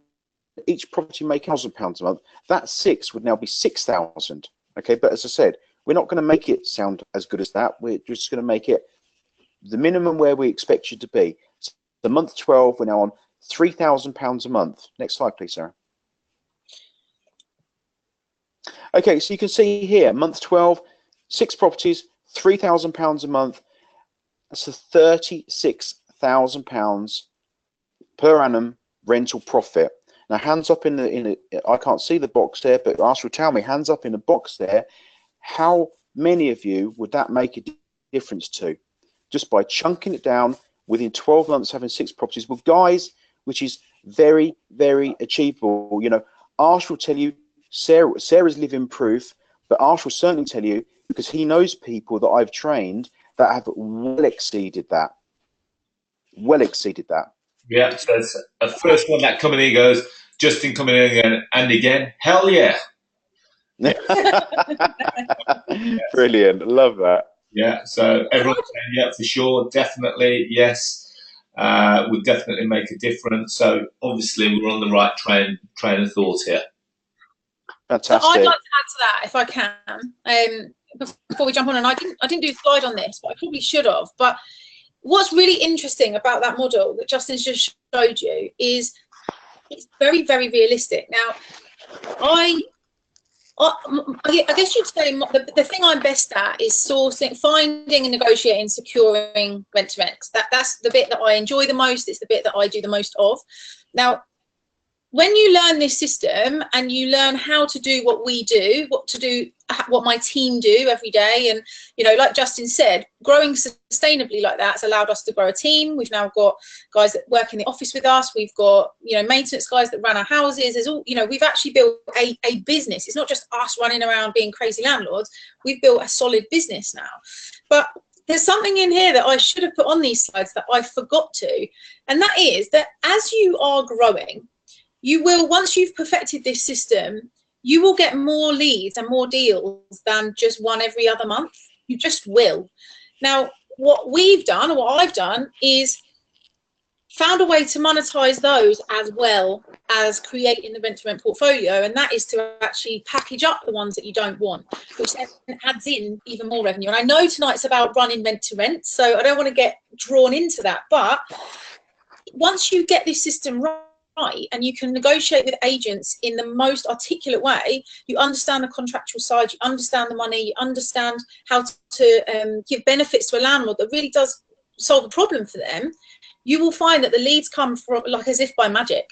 each property making £1,000 a month. That 6 would now be 6,000. Okay, but as I said, we're not going to make it sound as good as that. We're just going to make it the minimum where we expect you to be. So the month 12, we're now on £3,000 a month. Next slide, please, Sarah. Okay, so you can see here, month 12, 6 properties, £3,000 a month. That's a £36,000 per annum rental profit. Now, hands up in the I can't see the box there, but Arsh will tell me, hands up in the box there, how many of you would that make a difference to? Just by chunking it down within 12 months, having 6 properties. Well, guys, which is very, very achievable. You know, Arsh will tell you, Sarah's living proof, but Arsh will certainly tell you, because he knows people that I've trained that have well exceeded that. Well exceeded that. Yeah, so it's a first one that coming in goes, Justin coming in again and again. Hell yeah. Brilliant. Love that. Yeah, so everyone's saying, yeah, for sure, definitely, yes, would definitely make a difference. So obviously we're on the right train of thought here. Fantastic. So I'd like to add to that if I can. Before we jump on, and I didn't do a slide on this, but I probably should have. But what's really interesting about that model that Justin's just showed you is it's very, very realistic. Now, I guess you'd say the thing I'm best at is sourcing, finding and negotiating, securing rent-to-rent. That's the bit that I enjoy the most. It's the bit that I do the most of. Now, when you learn this system and you learn how to do what we do, what my team do every day, and like Justin said, growing sustainably like that has allowed us to grow a team. We've now got guys that work in the office with us. We've got maintenance guys that run our houses. There's all we've actually built a business. It's not just us running around being crazy landlords. We've built a solid business now. But there's something in here that I should have put on these slides that I forgot to, and that is that as you are growing, you will, once you've perfected this system, you will get more leads and more deals than just one every other month. You just will. Now, what we've done, or what I've done, is found a way to monetize those as well as creating the rent-to-rent portfolio, and that is to actually package up the ones that you don't want, which then adds in even more revenue. And I know tonight's about running rent-to-rent, so I don't want to get drawn into that, but once you get this system right, and you can negotiate with agents in the most articulate way, you understand the contractual side, you understand the money, you understand how to give benefits to a landlord that really does solve a problem for them, you will find that the leads come from like as if by magic.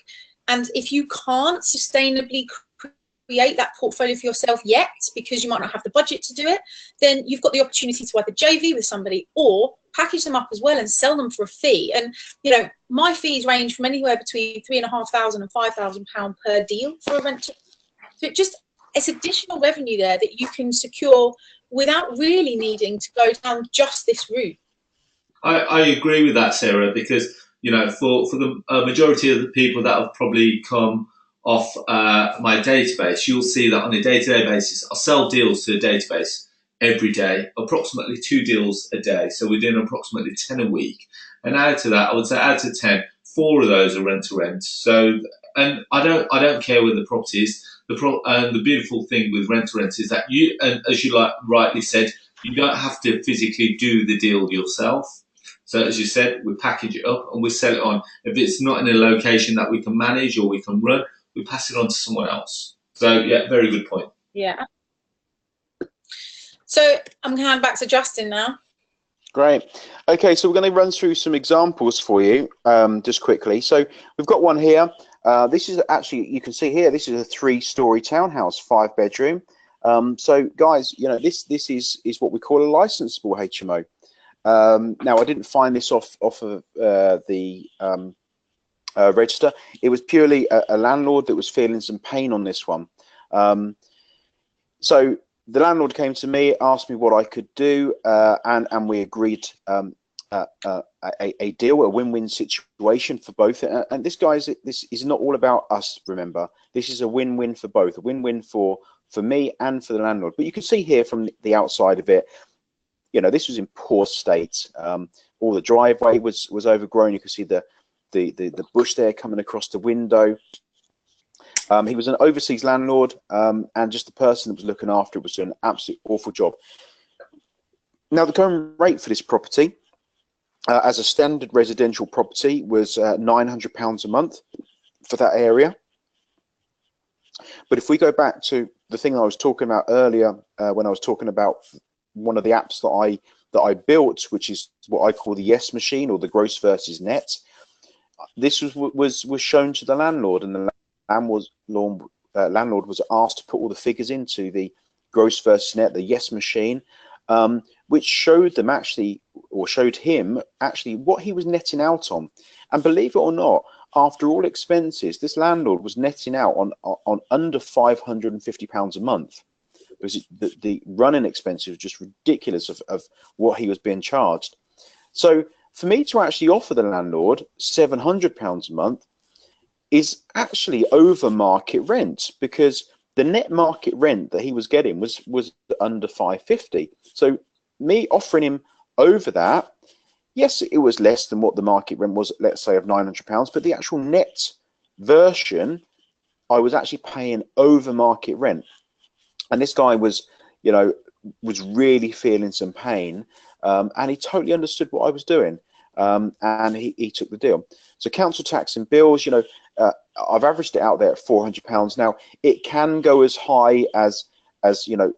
And if you can't sustainably create that portfolio for yourself yet, because you might not have the budget to do it, then you've got the opportunity to either JV with somebody or package them up as well and sell them for a fee. And my fees range from anywhere between £3,500 and £5,000 per deal for a rent. So it's additional revenue there that you can secure without really needing to go down just this route. I agree with that, Sarah, because for the majority of the people that have probably come off my database, you'll see that on a day-to-day basis, I sell deals to a database every day, approximately 2 deals a day. So we're doing approximately 10 a week. And out of that, I would say out of 10, 4 of those are rent to rent. So, and I don't care where the property is. The beautiful thing with rent to rent is that you, and as you rightly said, you don't have to physically do the deal yourself. So as you said, we package it up and we sell it on. If it's not in a location that we can manage or we can run, we pass it on to someone else. So yeah, very good point. Yeah. So I'm going to hand back to Justin now. Great. Okay, so we're going to run through some examples for you just quickly. So we've got one here. This is actually, you can see here, this is a 3-story townhouse, 5-bedroom. So guys, you know, this is what we call a licensable HMO. Now, I didn't find this off of the register. It was purely a landlord that was feeling some pain on this one. So the landlord came to me, asked me what I could do, and we agreed a deal, a win-win situation for both. And this is not all about us, remember. This is a win-win for both, a win-win for me and for the landlord. But you can see here from the outside of it, you know, this was in poor state. All the driveway was overgrown. You can see the bush there coming across the window. He was an overseas landlord, and just the person that was looking after it was doing an absolutely awful job. Now, the going rate for this property, as a standard residential property, was £900 a month for that area. But if we go back to the thing I was talking about earlier, when I was talking about one of the apps that I built, which is what I call the Yes machine, or the gross versus net, this was shown to the landlord, and the landlord was asked to put all the figures into the gross versus net, the Yes machine, which showed them actually, or showed him actually, what he was netting out on. And believe it or not, after all expenses, this landlord was netting out on under £550 a month, because the running expenses was just ridiculous of what he was being charged. So for me to actually offer the landlord £700 a month is actually over market rent, because the net market rent that he was getting was under £550. So me offering him over that, yes, it was less than what the market rent was, let's say, of £900, but the actual net version, I was actually paying over market rent. And this guy was, you know, was really feeling some pain, and he totally understood what I was doing, and he took the deal. So council tax and bills, you know, I've averaged it out there at £400. Now, it can go as high as you know,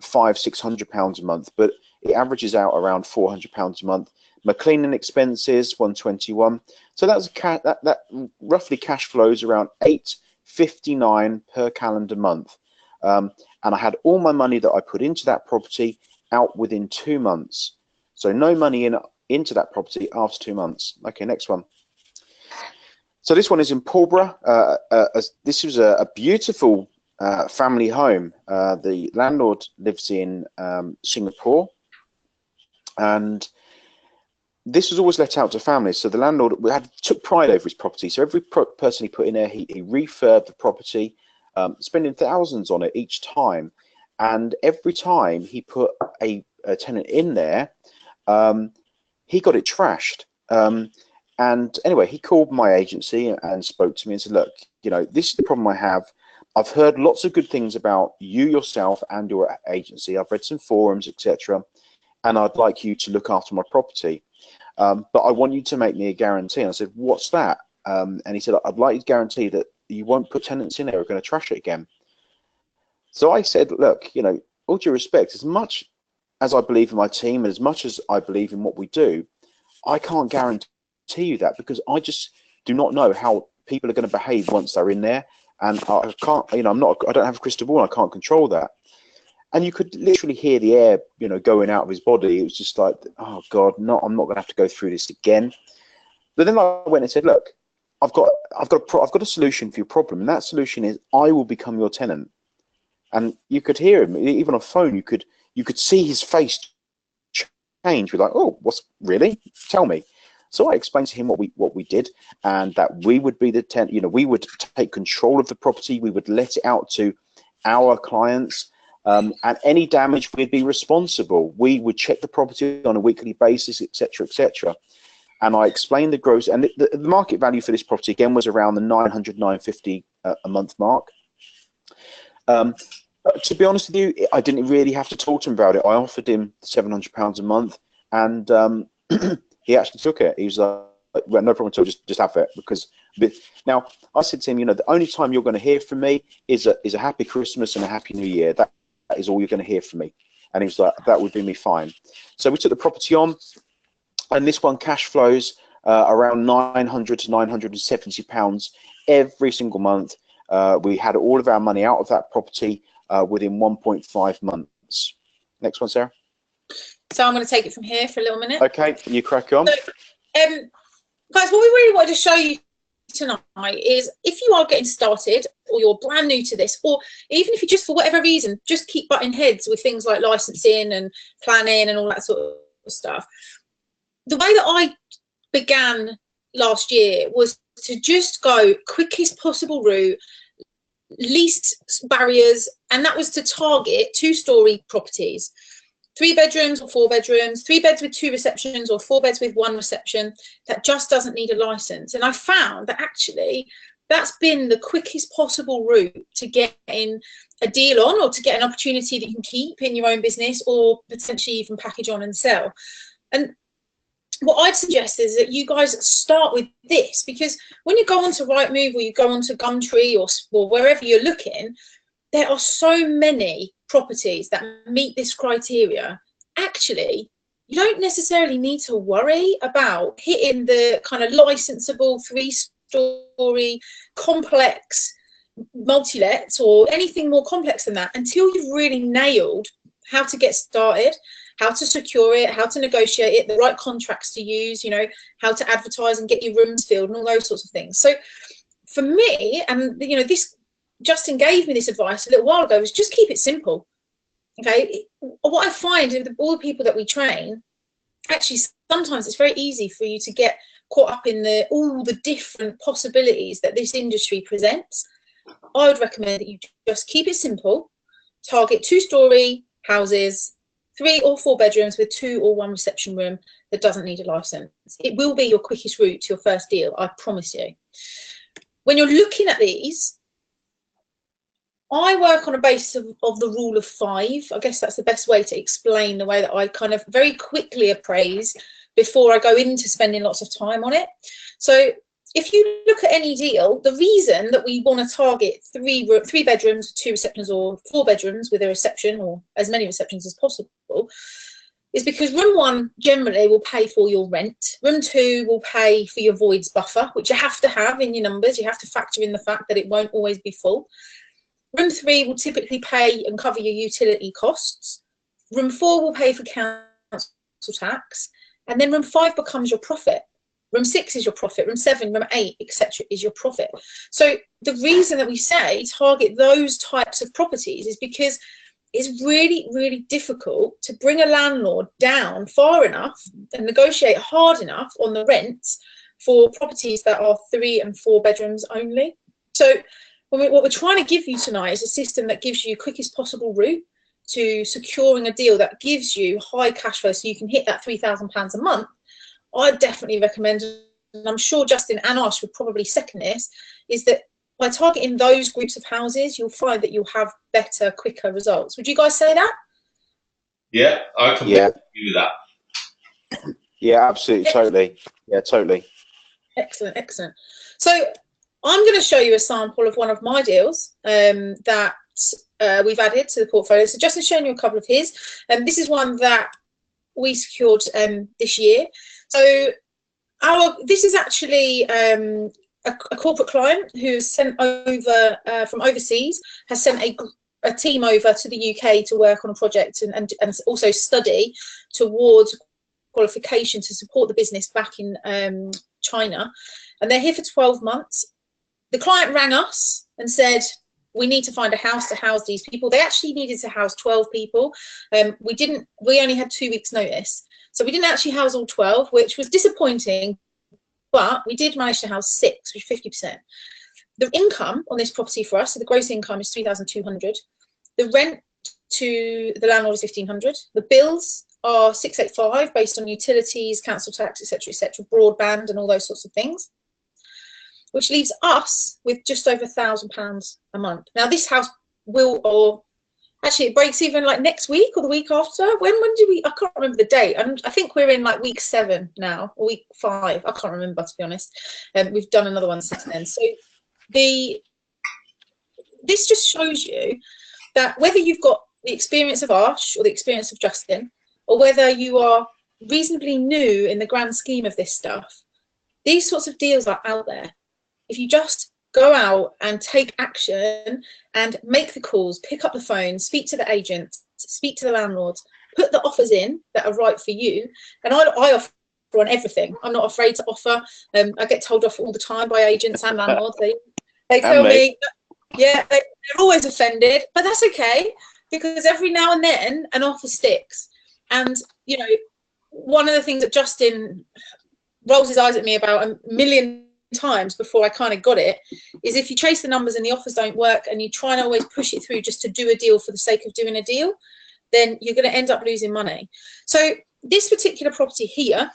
£500–600 a month, but it averages out around £400 a month. My cleaning expenses, 121. So that's that roughly cash flows around £859 per calendar month. And I had all my money that I put into that property out within 2 months. So no money into that property after 2 months. Okay, next one. So this one is in Pulborough. This was a beautiful family home. The landlord lives in Singapore, and this was always let out to families. So the landlord took pride over his property. So every person he put in there, he refurbed the property, spending thousands on it each time. And every time he put a tenant in there, he got it trashed. And anyway, he called my agency and spoke to me and said, look, you know, this is the problem I have. I've heard lots of good things about you yourself and your agency. I've read some forums, etc. And I'd like you to look after my property. But I want you to make me a guarantee. And I said, what's that? And he said, I'd like you to guarantee that you won't put tenants in there who are going to trash it again. So I said, look, you know, all due respect, as much as I believe in my team and as much as I believe in what we do, I can't guarantee you that, because I just do not know how people are going to behave once they're in there. And I can't, you know, I don't have a crystal ball. I can't control that. And you could literally hear the air, you know, going out of his body. It was just like, oh God, no, I'm not going to have to go through this again. But then I went and said, look, I've got a solution for your problem, and that solution is I will become your tenant. And you could hear him, even on phone. You could see his face change. We're like, oh, what's really? Tell me. So I explained to him what we did, and that we would be the tenant. You know, we would take control of the property. We would let it out to our clients, and any damage we'd be responsible. We would check the property on a weekly basis, etc., etc. And I explained the gross, and the market value for this property again was around the 900–950 a month mark. To be honest with you, I didn't really have to talk to him about it. I offered him £700 a month, and he actually took it. He was like, well, no problem at all, just have it. Because now I said to him, you know, the only time you're going to hear from me is a happy Christmas and a happy New Year. That is all you're going to hear from me. And he was like, that would be me fine. So we took the property on, and this one cash flows around £900 to £970 every single month. We had all of our money out of that property within 1.5 months. Next one, Sarah. So I'm going to take it from here for a little minute. Okay, you crack on. So, guys, what we really wanted to show you tonight is, if you are getting started, or you're brand new to this, or even if you just, for whatever reason, just keep butting heads with things like licensing and planning and all that sort of stuff, the way that I began last year was to just go quickest possible route, least barriers, and that was to target 2-story properties, 3 bedrooms or 4 bedrooms, 3 beds with 2 receptions or 4 beds with 1 reception, that just doesn't need a license. And I found that actually that's been the quickest possible route to getting a deal on, or to get an opportunity that you can keep in your own business, or potentially even package on and sell. And what I'd suggest is that you guys start with this, because when you go onto Rightmove, or you go onto Gumtree, or wherever you're looking, there are so many properties that meet this criteria. Actually, you don't necessarily need to worry about hitting the kind of licensable 3-story complex multi-lets, or anything more complex than that, until you've really nailed how to get started, how to secure it, how to negotiate it, the right contracts to use, you know, how to advertise and get your rooms filled and all those sorts of things. So for me, and you know, this, Justin gave me this advice a little while ago, was just keep it simple. Okay, what I find with all the people that we train, actually sometimes it's very easy for you to get caught up in all the different possibilities that this industry presents. I would recommend that you just keep it simple, target 2-story houses, 3 or 4 bedrooms with 2 or 1 reception room that doesn't need a license. It will be your quickest route to your first deal, I promise you. When you're looking at these, I work on a basis of the rule of 5. I guess that's the best way to explain the way that I kind of very quickly appraise before I go into spending lots of time on it. So if you look at any deal, the reason that we want to target 3 bedrooms, 2 receptions, or 4 bedrooms with a reception, or as many receptions as possible, is because room 1 generally will pay for your rent. Room 2 will pay for your voids buffer, which you have to have in your numbers. You have to factor in the fact that it won't always be full. Room 3 will typically pay and cover your utility costs. Room 4 will pay for council tax. And then room 5 becomes your profit. Room 6 is your profit. Room 7, room 8, etc. is your profit. So the reason that we say target those types of properties is because it's really, really difficult to bring a landlord down far enough and negotiate hard enough on the rents for properties that are 3 and 4 bedrooms only. So what we're trying to give you tonight is a system that gives you quickest possible route to securing a deal that gives you high cash flow, so you can hit that £3,000 a month. I definitely recommend, and I'm sure Justin and Arsh would probably second this, is that by targeting those groups of houses, you'll find that you'll have better, quicker results. Would you guys say that? Yeah, I completely agree with that. Yeah, absolutely, totally. Yeah, totally. Excellent, excellent. So I'm going to show you a sample of one of my deals that we've added to the portfolio. So Justin's shown you a couple of his. This is one that we secured this year. So this is actually a corporate client who sent over from overseas, has sent a team over to the UK to work on a project and also study towards qualification to support the business back in China. And they're here for 12 months. The client rang us and said, we need to find a house to house these people. They actually needed to house 12 people. We only had 2 weeks notice. So we didn't actually house all 12, which was disappointing, but we did manage to house 6, which is 50%. The income on this property for us, so the gross income is 3,200. The rent to the landlord is 1,500. The bills are 685 based on utilities, council tax, etc., broadband and all those sorts of things, which leaves us with just over £1,000 a month. Now this house will, or actually it breaks even like next week or the week after. When do we, I can't remember the date. I think we're in like week 7 now, or week 5. I can't remember, to be honest. We've done another one since then. So this just shows you that whether you've got the experience of Arsh or the experience of Justin, or whether you are reasonably new in the grand scheme of this stuff, these sorts of deals are out there. If you just go out and take action and make the calls, pick up the phone, speak to the agents, speak to the landlords, put the offers in that are right for you. And I offer on everything. I'm not afraid to offer. I get told off all the time by agents and landlords. They tell me, yeah, they're always offended, but that's okay, because every now and then an offer sticks. And, you know, one of the things that Justin rolls his eyes at me about a million times before I kind of got it is, if you chase the numbers and the offers don't work and you try and always push it through just to do a deal for the sake of doing a deal, then you're going to end up losing money. So this particular property here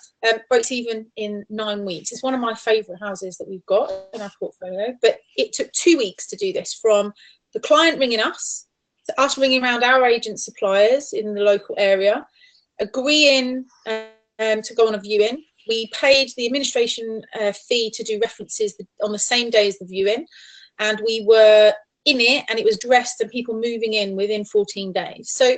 breaks even in 9 weeks. It's one of my favourite houses that we've got in our portfolio, but it took 2 weeks to do this, from the client ringing us to us ringing around our agent suppliers in the local area, agreeing to go on a viewing. We paid the administration fee to do references on the same day as the viewing, and we were in it, and it was dressed and people moving in within 14 days. So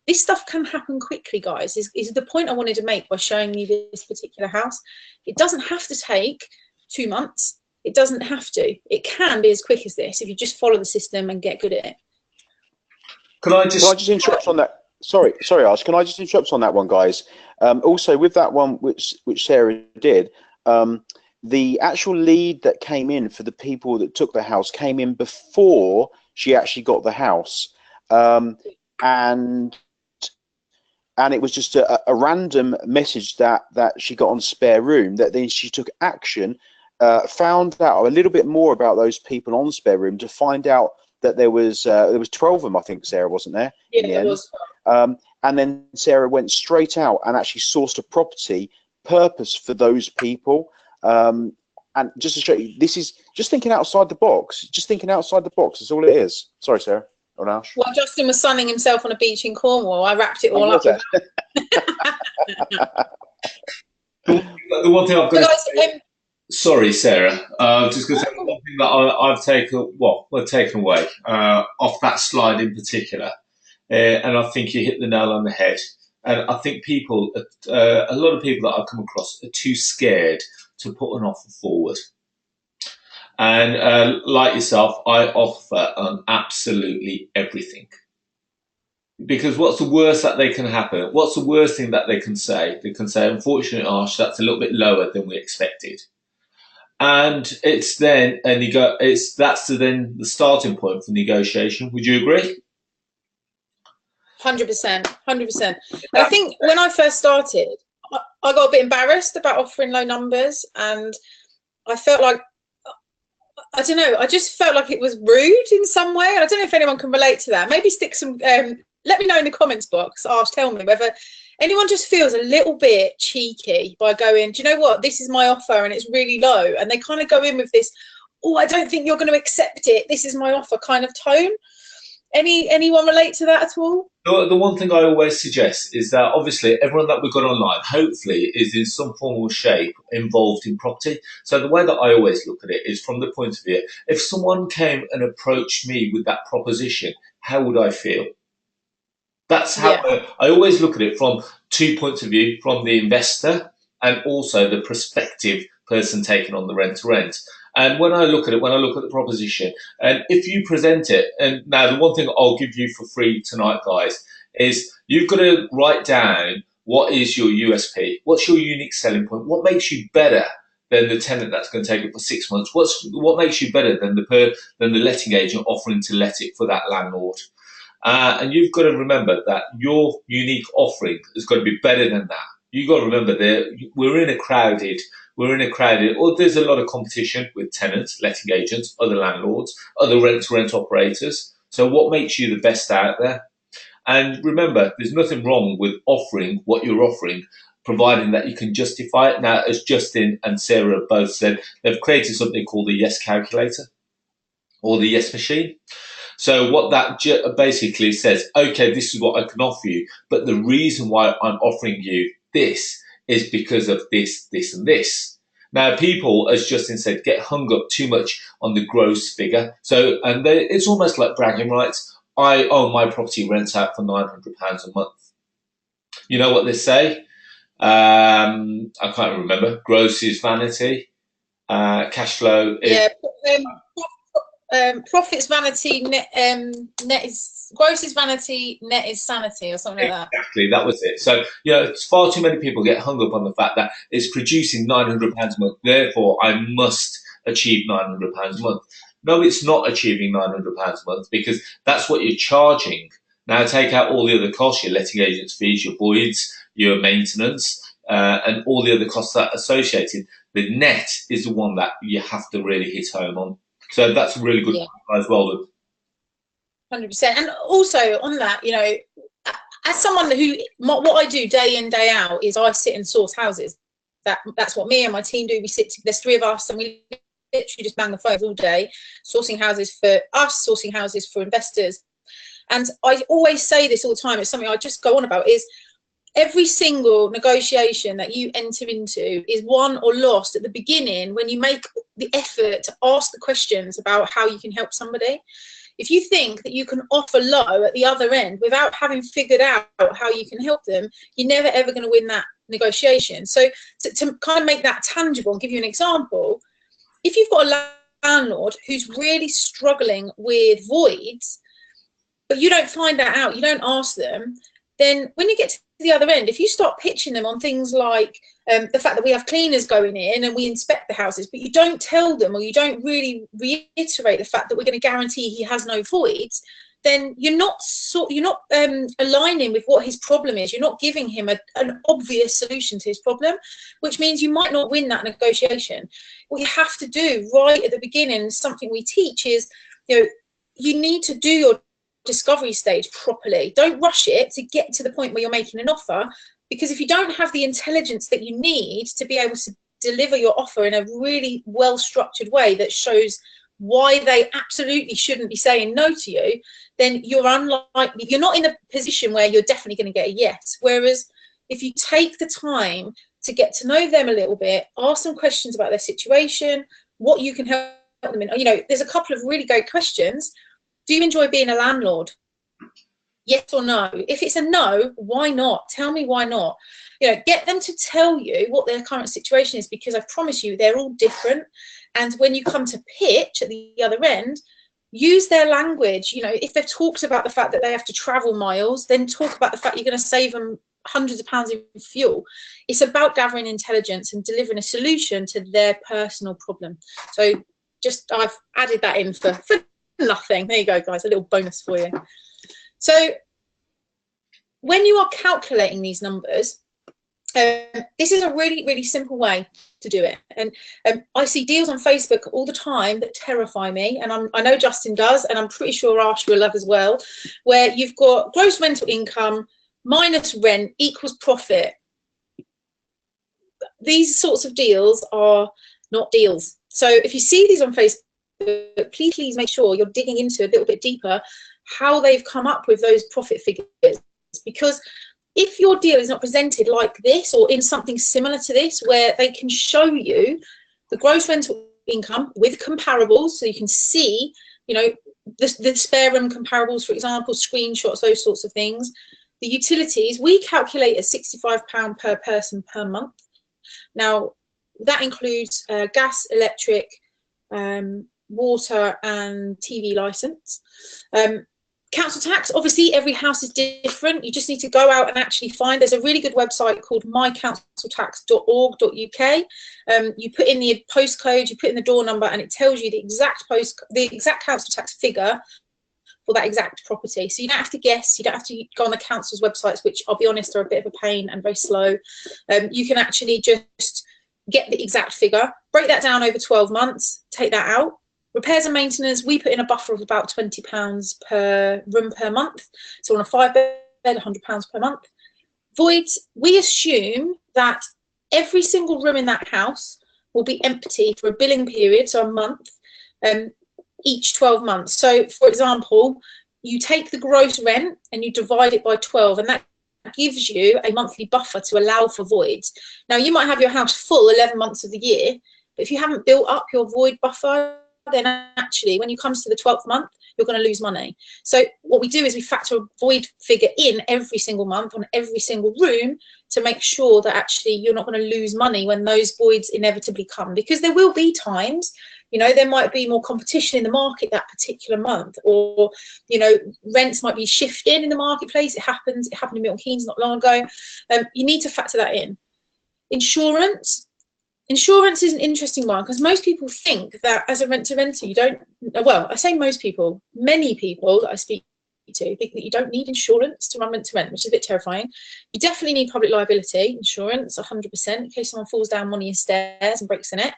this stuff can happen quickly, guys, is the point I wanted to make by showing you this particular house. It doesn't have to take 2 months. It doesn't have to. It can be as quick as this if you just follow the system and get good at it. Can I just interrupt on that? Sorry, Arsh. Can I just interrupt on that one, guys? Also, with that one, which Sarah did, the actual lead that came in for the people that took the house came in before she actually got the house, and it was just a random message that she got on Spare Room. That then she took action, found out a little bit more about those people on Spare Room to find out that there was 12 of them, I think, Sarah, wasn't there? Yeah, there was. And then Sarah went straight out and actually sourced a property purpose for those people. And just to show you, this is just thinking outside the box. Just thinking outside the box. That's all it is. Sorry, Sarah. Or Arsh. While Justin was sunning himself on a beach in Cornwall, I wrapped it all up. The one thing I've got to say, sorry, Sarah. Just going to say, one thing that I've taken away off that slide in particular, and I think you hit the nail on the head. And I think people, a lot of people that I've come across, are too scared to put an offer forward. And like yourself, I offer on absolutely everything. Because what's the worst that they can happen? What's the worst thing that they can say? They can say, unfortunately, Arsh, that's a little bit lower than we expected. And it's then that's then the starting point for negotiation. Would you agree? 100%, 100%. I think when I first started, I got a bit embarrassed about offering low numbers, and I felt like, I don't know, I just felt like it was rude in some way. I don't know if anyone can relate to that. Maybe stick some, let me know in the comments box. Ask, tell me whether anyone just feels a little bit cheeky by going, do you know what, this is my offer and it's really low. And they kind of go in with this, oh, I don't think you're going to accept it, this is my offer kind of tone. Anyone relate to that at all? The one thing I always suggest is that obviously everyone that we've got online hopefully is in some form or shape involved in property. So the way that I always look at it is from the point of view, if someone came and approached me with that proposition, how would I feel? That's how I always look at it, from 2 points of view, from the investor and also the prospective person taking on the rent-to-rent. And when I look at it, when I look at the proposition, and if you present it, and now the one thing I'll give you for free tonight, guys, is you've got to write down what is your USP, what's your unique selling point, what makes you better than the tenant that's going to take it for 6 months, what makes you better than the letting agent offering to let it for that landlord. And you've got to remember that your unique offering is going to be better than that. You've got to remember that we're in a crowded, there's a lot of competition with tenants, letting agents, other landlords, other rent-to-rent operators. So what makes you the best out there? And remember, there's nothing wrong with offering what you're offering, providing that you can justify it. Now, as Justin and Sarah both said, they've created something called the Yes Calculator or the Yes Machine. So what that basically says, okay, this is what I can offer you, but the reason why I'm offering you this is because of this, this, and this. Now, people, as Justin said, get hung up too much on the gross figure. So, and it's almost like bragging rights. My property rents out for £900 a month. You know what they say? I can't remember. Gross is vanity. Cash flow is... Profits vanity, net is gross is vanity, net is sanity, or something like that. Exactly, that was it. So, it's far too many people get hung up on the fact that it's producing £900 a month, therefore I must achieve £900 a month. No, it's not achieving £900 a month, because that's what you're charging. Now take out all the other costs, your letting agents fees, your voids, your maintenance, and all the other costs that are associated. The net is the one that you have to really hit home on. So that's really good as well. 100%. And also on that, as someone who, what I do day in, day out is I sit and source houses. That's what me and my team do. We sit, there's 3 of us, and we literally just bang the phones all day, sourcing houses for us, sourcing houses for investors. And I always say this all the time, it's something I just go on about, is every single negotiation that you enter into is won or lost at the beginning when you make the effort to ask the questions about how you can help somebody. If you think that you can offer low at the other end without having figured out how you can help them, you're never ever going to win that negotiation. So to kind of make that tangible and give you an example, if you've got a landlord who's really struggling with voids, but you don't find that out, you don't ask them, then when you get to the other end, if you start pitching them on things like the fact that we have cleaners going in and we inspect the houses, but you don't tell them, or you don't really reiterate the fact that we're going to guarantee he has no voids, then you're not aligning with what his problem is. You're not giving him an obvious solution to his problem, which means you might not win that negotiation. What you have to do right at the beginning, something we teach, is you need to do your discovery stage properly. Don't rush it to get to the point where you're making an offer, because if you don't have the intelligence that you need to be able to deliver your offer in a really well structured way that shows why they absolutely shouldn't be saying no to you, then you're unlikely, you're not in a position where you're definitely going to get a yes. Whereas if you take the time to get to know them a little bit, ask them questions about their situation, what you can help them in, there's a couple of really great questions. Do you enjoy being a landlord? Yes or no? If it's a no, why not? Tell me why not. Get them to tell you what their current situation is, because I promise you they're all different. And when you come to pitch at the other end, use their language. If they've talked about the fact that they have to travel miles, then talk about the fact you're going to save them hundreds of pounds in fuel. It's about gathering intelligence and delivering a solution to their personal problem. So I've added that in for nothing. There you go, guys, a little bonus for you. So when you are calculating these numbers, this is a really, really simple way to do it. And I see deals on Facebook all the time that terrify me, and I know Justin does, and I'm pretty sure Arsh will love as well, where you've got gross rental income minus rent equals profit. These sorts of deals are not deals. So if you see these on Facebook, please make sure you're digging into a little bit deeper how they've come up with those profit figures, because if your deal is not presented like this or in something similar to this, where they can show you the gross rental income with comparables, so you can see the spare room comparables, for example, screenshots, those sorts of things. The utilities we calculate at £65 per person per month. Now that includes gas, electric, water and TV license. Council tax, obviously every house is different. You just need to go out and actually find, there's a really good website called mycounciltax.org.uk. You put in the postcode, you put in the door number, and it tells you the exact council tax figure for that exact property. So you don't have to guess, you don't have to go on the council's websites, which I'll be honest are a bit of a pain and very slow. You can actually just get the exact figure, break that down over 12 months, take that out. Repairs and maintenance, we put in a buffer of about £20 per room per month. So on a 5-bed, £100 per month. Voids, we assume that every single room in that house will be empty for a billing period, so a month, each 12 months. So for example, you take the gross rent and you divide it by 12, and that gives you a monthly buffer to allow for voids. Now you might have your house full 11 months of the year, but if you haven't built up your void buffer, then actually when you comes to the 12th month, you're going to lose money. So what we do is we factor a void figure in every single month on every single room to make sure that actually you're not going to lose money when those voids inevitably come, because there will be times, you know, there might be more competition in the market that particular month, or, you know, rents might be shifting in the marketplace. It happens. It happened in Milton Keynes not long ago. You need to factor that in. Insurance is an interesting one, because most people think that as a rent-to-renter you don't, well, I say most people, many people that I speak to think that you don't need insurance to run rent-to-rent, which is a bit terrifying. You definitely need public liability insurance, 100%, in case someone falls down one of your stairs and breaks their neck.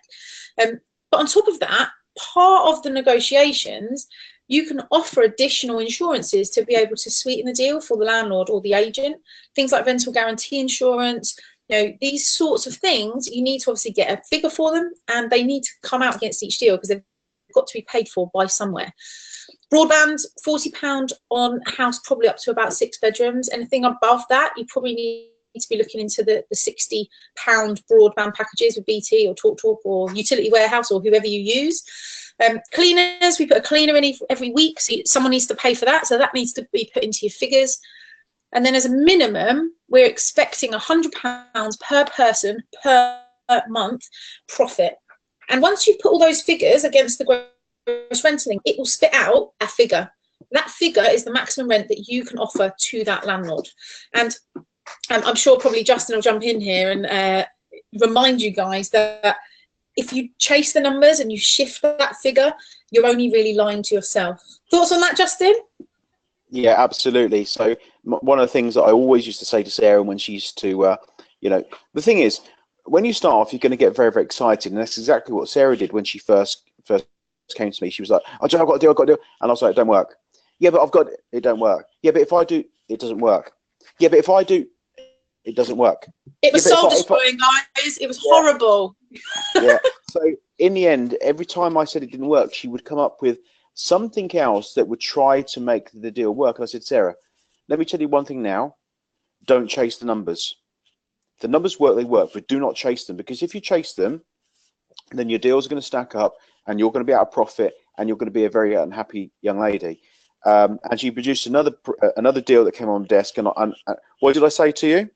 But on top of that, part of the negotiations, you can offer additional insurances to be able to sweeten the deal for the landlord or the agent. Things like rental guarantee insurance, you know, these sorts of things, you need to obviously get a figure for them, and they need to come out against each deal because they've got to be paid for by somewhere. Broadband, £40 on a house, probably up to about 6 bedrooms. Anything above that, you probably need to be looking into the £60 broadband packages with BT or TalkTalk or Utility Warehouse or whoever you use. Cleaners, we put a cleaner in every week, so someone needs to pay for that, so that needs to be put into your figures. And then as a minimum, we're expecting £100 per person per month profit. And once you put all those figures against the gross renting, it will spit out a figure. That figure is the maximum rent that you can offer to that landlord. And I'm sure probably Justin will jump in here and remind you guys that if you chase the numbers and you shift that figure, you're only really lying to yourself. Thoughts on that, Justin? Yeah, absolutely. So one of the things that I always used to say to Sarah when she used to, you know, the thing is, when you start off, you're going to get very, very excited. And that's exactly what Sarah did when she first came to me. She was like, oh, I've got to do, I've got to do. And I was like, it don't work. Yeah, but I've got it. It don't work. Yeah, but if I do, it doesn't work. Yeah, but if I do, it doesn't work. It was soul destroying, guys. It was horrible. Yeah. So in the end, every time I said it didn't work, she would come up with something else that would try to make the deal work. And I said, Sarah, let me tell you one thing now. Don't chase the numbers. If the numbers work, they work, but do not chase them, because if you chase them, then your deals are going to stack up and you're going to be out of profit and you're going to be a very unhappy young lady. And she produced another deal that came on desk. And what did I say to you?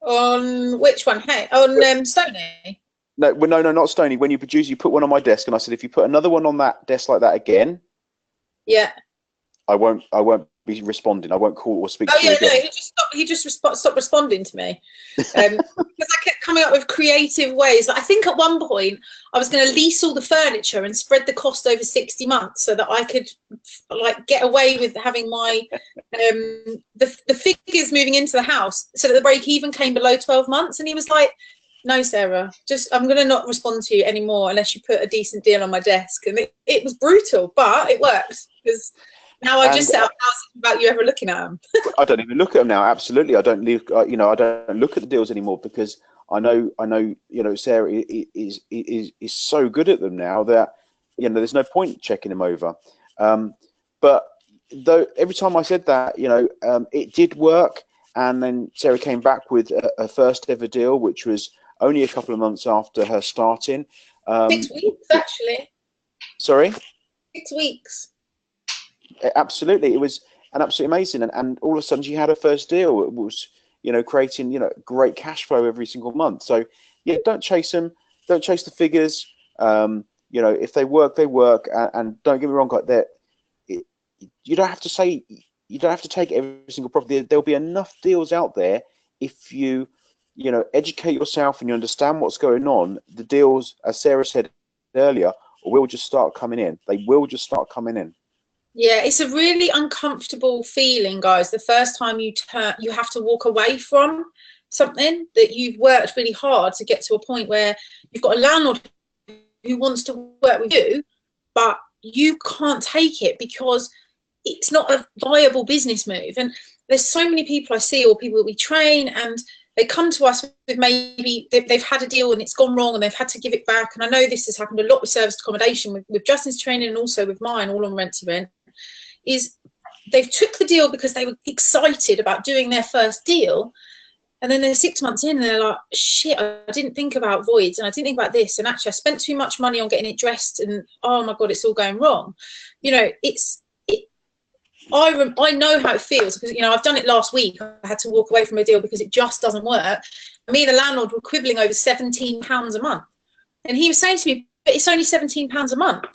On which one? Hey, on Stony? No, not Stony. When you produce, you put one on my desk, and I said, if you put another one on that desk like that again, yeah, I won't be responding. I won't call or speak to you again. No, he just stopped responding to me because I kept coming up with creative ways. I think at one point I was going to lease all the furniture and spread the cost over 60 months so that I could like get away with having my the figures moving into the house so that the break even came below 12 months. And he was like, no, Sarah, I'm going to not respond to you anymore unless you put a decent deal on my desk. And it was brutal, but it worked, because now I just set up houses without you ever looking at them. I don't even look at them now. Absolutely, I don't leave. You know, I don't look at the deals anymore, because I know. You know, Sarah is so good at them now that, you know, there's no point checking them over. But though every time I said that, you know, it did work. And then Sarah came back with a first ever deal, which was only a couple of months after her starting. 6 weeks, actually. Sorry? 6 weeks. Absolutely. It was absolutely amazing. And all of a sudden she had her first deal. It was, you know, creating, you know, great cash flow every single month. So, yeah, don't chase them. Don't chase the figures. You know, if they work, they work. And don't get me wrong, like that. You don't have to say, you don't have to take every single property. There'll be enough deals out there if you know, educate yourself and you understand what's going on. The deals, as Sarah said earlier, will just start coming in. They will just start coming in. Yeah, it's a really uncomfortable feeling, guys. The first time you have to walk away from something that you've worked really hard to get to a point where you've got a landlord who wants to work with you, but you can't take it because it's not a viable business move. And there's so many people I see, or people that we train, and they come to us with maybe they've had a deal and it's gone wrong and they've had to give it back. And I know this has happened a lot with serviced accommodation, with Justin's training and also with mine, all on rent to rent, is they've took the deal because they were excited about doing their first deal. And then they're 6 months in and they're like, shit, I didn't think about voids and I didn't think about this. And actually I spent too much money on getting it dressed and oh my God, it's all going wrong. You know, I know how it feels because, you know, I've done it last week. I had to walk away from a deal because it just doesn't work. Me and the landlord were quibbling over £17 a month. And he was saying to me, but it's only £17 a month.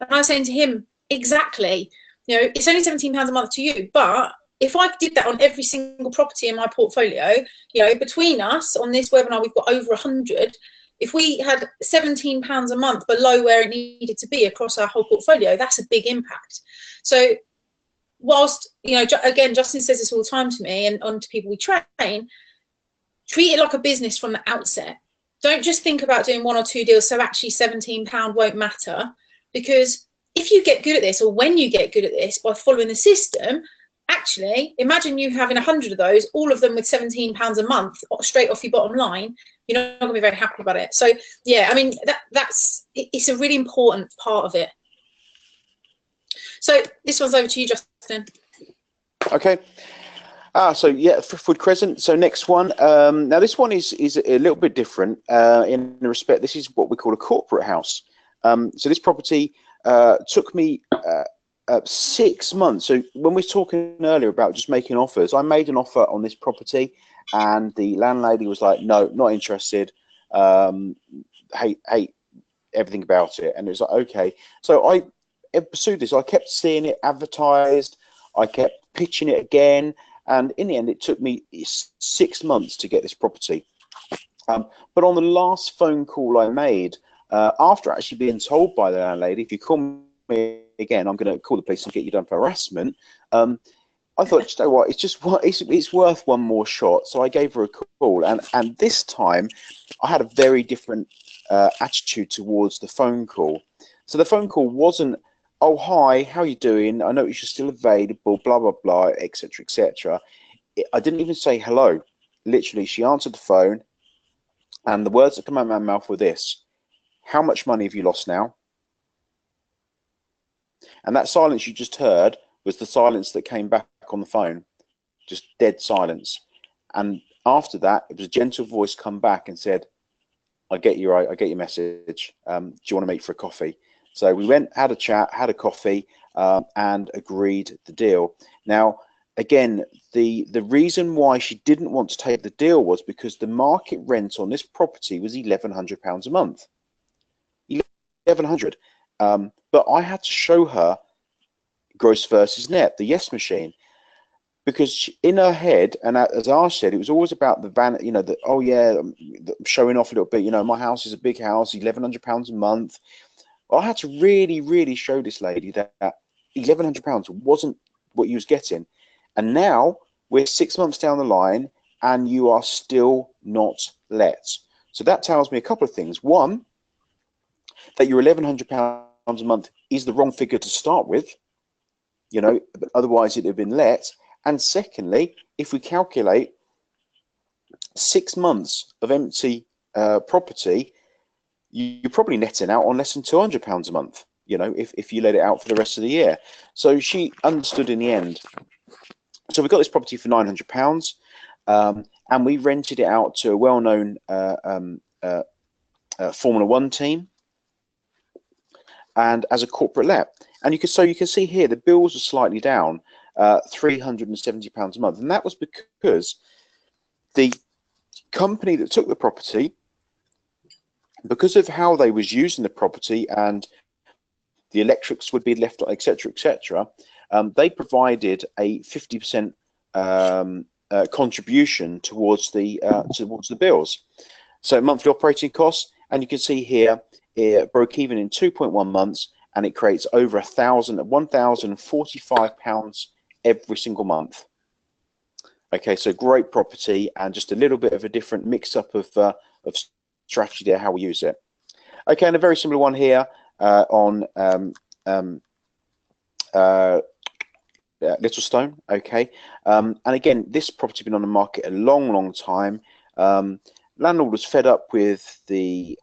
And I was saying to him, exactly, you know, it's only £17 a month to you, but if I did that on every single property in my portfolio, you know, between us on this webinar, we've got over 100. If we had £17 a month below where it needed to be across our whole portfolio, that's a big impact. So whilst, you know, again, Justin says this all the time to me and on to people we train, treat it like a business from the outset. Don't just think about doing 1 or 2 deals so actually £17 won't matter, because if you get good at this, or when you get good at this by following the system, actually imagine you having 100 of those, all of them with £17 a month straight off your bottom line. You're not going to be very happy about it. So yeah, I mean, it's a really important part of it. So this one's over to you, Justin. Okay. So yeah, Frithwood Crescent. So next one. Now this one is a little bit different in respect. This is what we call a corporate house. So this property took me 6 months. So when we were talking earlier about just making offers, I made an offer on this property, and the landlady was like, "No, not interested. Hate everything about it." And it was like, okay. So I pursued this. I kept seeing it advertised. I kept pitching it again. And in the end, it took me 6 months to get this property. But on the last phone call I made, after actually being told by the landlady, if you call me again, I'm going to call the police and get you done for harassment. I thought, you know what, it's worth one more shot. So I gave her a call, and this time I had a very different attitude towards the phone call. So the phone call wasn't, "Oh, hi, how are you doing? I noticed you're still available, blah, blah, blah, etc., etc." I didn't even say hello. Literally, she answered the phone, and the words that come out of my mouth were this: "How much money have you lost now?" And that silence you just heard was the silence that came back on the phone, just dead silence. And after that, it was a gentle voice come back and said, I get your message. Do you want to meet for a coffee?" So we went, had a chat, had a coffee, and agreed the deal. Now, again, the reason why she didn't want to take the deal was because the market rent on this property was £1,100 a month. £1,100. But I had to show her gross versus net, the yes machine, because in her head, and as Arsh said, it was always about the van, you know, that, oh yeah, showing off a little bit, you know, my house is a big house, £1,100 a month. I had to really, really show this lady that £1,100 wasn't what you was getting. And now we're 6 months down the line and you are still not let. So that tells me a couple of things. One, that your £1,100 a month is the wrong figure to start with, you know, but otherwise it'd have been let. And secondly, if we calculate 6 months of empty property, you're probably netting out on less than £200 a month, you know, if you let it out for the rest of the year. So she understood in the end. So we got this property for £900, and we rented it out to a well-known Formula One team, and as a corporate let. And you can see here the bills are slightly down, £370 a month, and that was because the company that took the property, because of how they was using the property and the electrics would be left, etc., etc., they provided a 50% contribution towards the bills. So monthly operating costs, and you can see here it broke even in 2.1 months, and it creates over £1,045 every single month. Okay, so great property, and just a little bit of a different mix-up of strategy there, how we use it. Okay, and a very similar one here on Littlestone. Okay, and again, this property has been on the market a long time. Landlord was fed up with the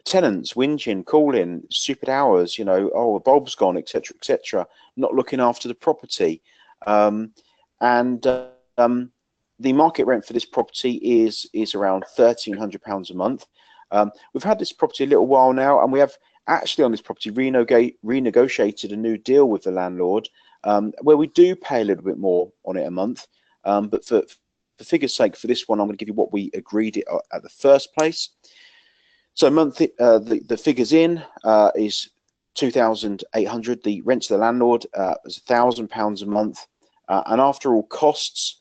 tenants whinging, calling, stupid hours, you know, oh, the bulb's gone, etc., etc., not looking after the property. the market rent for this property is around £1,300 a month. We've had this property a little while now, and we have actually on this property renegotiated a new deal with the landlord, where we do pay a little bit more on it a month. But for figure's sake, for this one, I'm going to give you what we agreed it at the first place. So monthly, the figures in is 2,800. The rent to the landlord is £1,000 a month, and after all costs,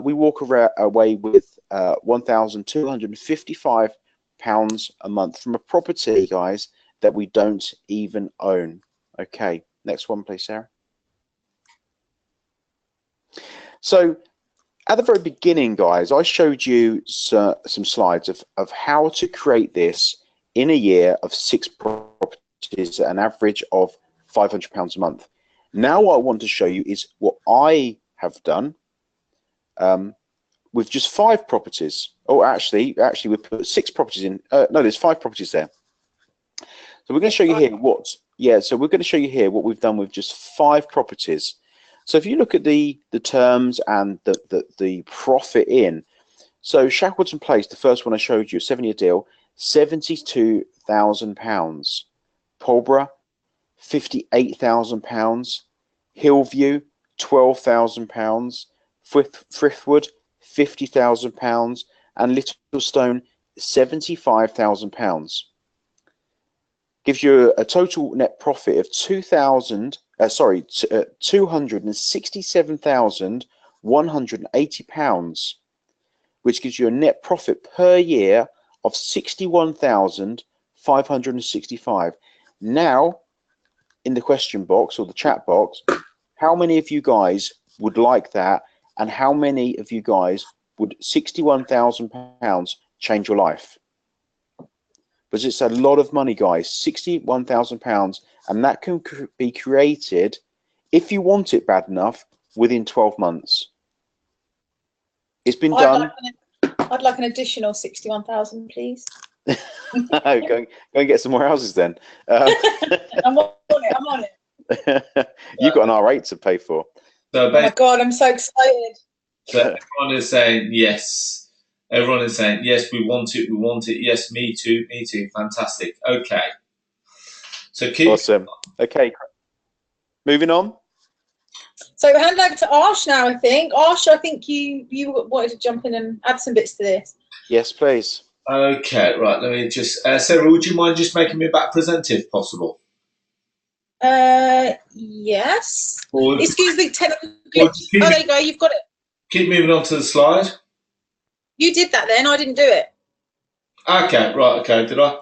we walk away with £1,255 a month from a property, guys, that we don't even own. Okay, next one, please, Sarah. So at the very beginning, guys, I showed you some slides of how to create this in a year of 6 properties at an average of £500 a month. Now what I want to show you is what I have done with just 5 properties. Oh, actually we put 6 properties in. No, there's 5 properties there. So we're going to show you here so we're going to show you here what we've done with just 5 properties. So if you look at the terms and the profit in, so Shackleton Place, the first one I showed you, a 7-year deal, £72,000. Pulborough, £58,000. Hillview, £12,000. Frithwood, £50,000, and Littlestone, £75,000. Gives you a total net profit of £267,180, which gives you a net profit per year of £61,565. Now, in the question box or the chat box, how many of you guys would like that, and how many of you guys would £61,000 change your life? Because it's a lot of money, guys. £61,000, and that can be created, if you want it bad enough, within 12 months. It's been done. I'd like an additional 61,000, please. Go and get some more houses then. I'm on it. You've got an R8 to pay for. So oh my God, I'm so excited. So everyone is saying yes. Everyone is saying yes, we want it, we want it. Yes, me too, me too. Fantastic. Okay. So keep awesome. Okay. Moving on. So we'll hand over to Arsh now, I think. Arsh, I think you wanted to jump in and add some bits to this. Yes, please. Okay, right. Let me just Sarah, would you mind just making me back present if possible? Yes. Excuse me, there you go, you've got it. Keep moving on to the slide. You did that then, I didn't do it. Okay, right, okay, did I?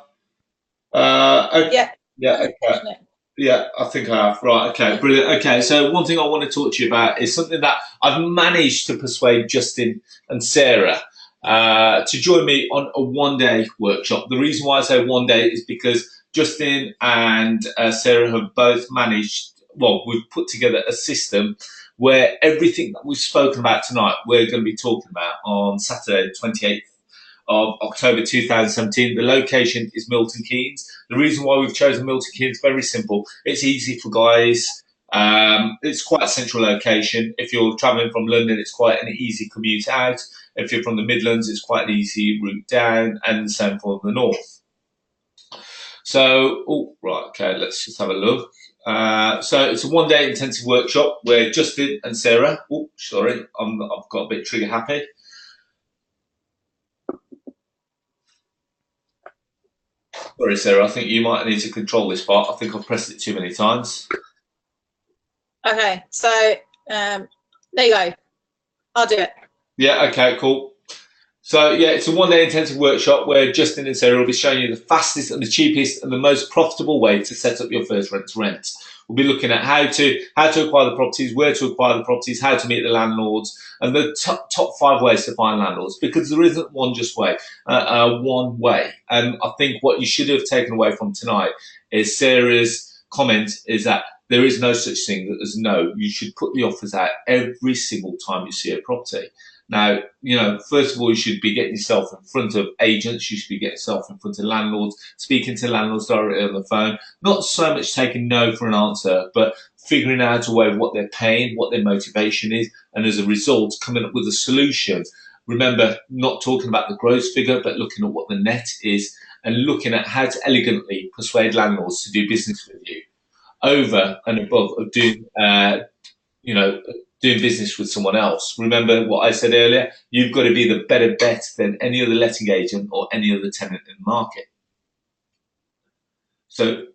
Okay. Yeah. Yeah, okay. Yeah, I think I have. Right, okay, brilliant. Okay, so one thing I want to talk to you about is something that I've managed to persuade Justin and Sarah to join me on a one-day workshop. The reason why I say one day is because Justin and Sarah have both managed, well, we've put together a system where everything that we've spoken about tonight, we're going to be talking about on Saturday, 28th of October 2017. The location is Milton Keynes. The reason why we've chosen Milton Keynes is very simple. It's easy for guys. It's quite a central location. If you're travelling from London, it's quite an easy commute out. If you're from the Midlands, it's quite an easy route down, and the same for the north. So, okay, let's just have a look. So it's a one-day intensive workshop where Justin and Sarah, I've got a bit trigger happy. Sorry, Sarah, I think you might need to control this part. I think I've pressed it too many times. Okay, so there you go. I'll do it. Yeah, okay, cool. So, yeah, it's a one-day intensive workshop where Justin and Sarah will be showing you the fastest and the cheapest and the most profitable way to set up your first rent-to-rent. We'll be looking at how to acquire the properties, where to acquire the properties, how to meet the landlords, and the top 5 ways to find landlords, because there isn't one way. And I think what you should have taken away from tonight is Sarah's comment is that there is no such thing as no. You should put the offers out every single time you see a property. Now, first of all, you should be getting yourself in front of agents. You should be getting yourself in front of landlords, speaking to landlords directly on the phone. Not so much taking no for an answer, but figuring out a way of what they're paying, what their motivation is, and as a result, coming up with a solution. Remember, not talking about the gross figure, but looking at what the net is and looking at how to elegantly persuade landlords to do business with you over and above of doing business with someone else. Remember what I said earlier, you've got to be the better bet than any other letting agent or any other tenant in the market. So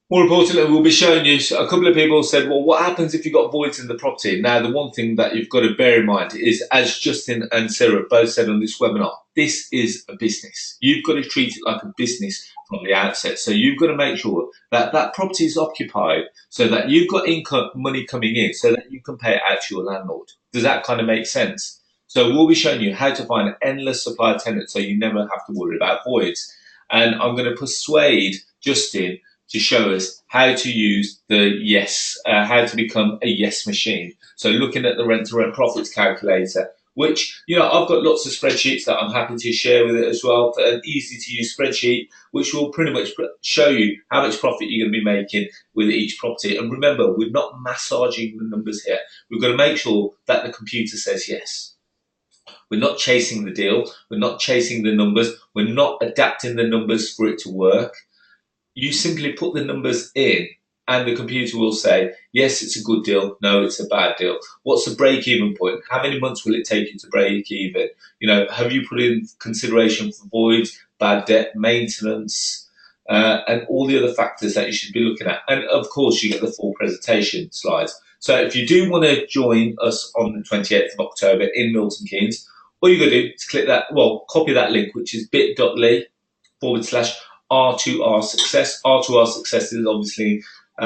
more importantly, we'll be showing you, a couple of people said, well, what happens if you've got voids in the property? Now, the one thing that you've got to bear in mind is, as Justin and Sarah both said on this webinar, this is a business. You've got to treat it like a business from the outset. So you've got to make sure that that property is occupied so that you've got income, money coming in so that you can pay it out to your landlord. Does that kind of make sense? So we'll be showing you how to find an endless supply of tenants so you never have to worry about voids. And I'm going to persuade Justin to show us how to use the yes, how to become a yes machine. So looking at the rent to rent profits calculator, which, I've got lots of spreadsheets that I'm happy to share with it as well, an easy to use spreadsheet, which will pretty much show you how much profit you're going to be making with each property. And remember, we're not massaging the numbers here. We've got to make sure that the computer says yes. We're not chasing the deal. We're not chasing the numbers. We're not adapting the numbers for it to work. You simply put the numbers in and the computer will say, yes, it's a good deal. No, it's a bad deal. What's the break-even point? How many months will it take you to break even? Have you put in consideration for voids, bad debt, maintenance, and all the other factors that you should be looking at? And of course, you get the full presentation slides. So if you do want to join us on the 28th of October in Milton Keynes, all you got to do is click that, copy that link, which is bit.ly/R2R Success. R2R Success is obviously two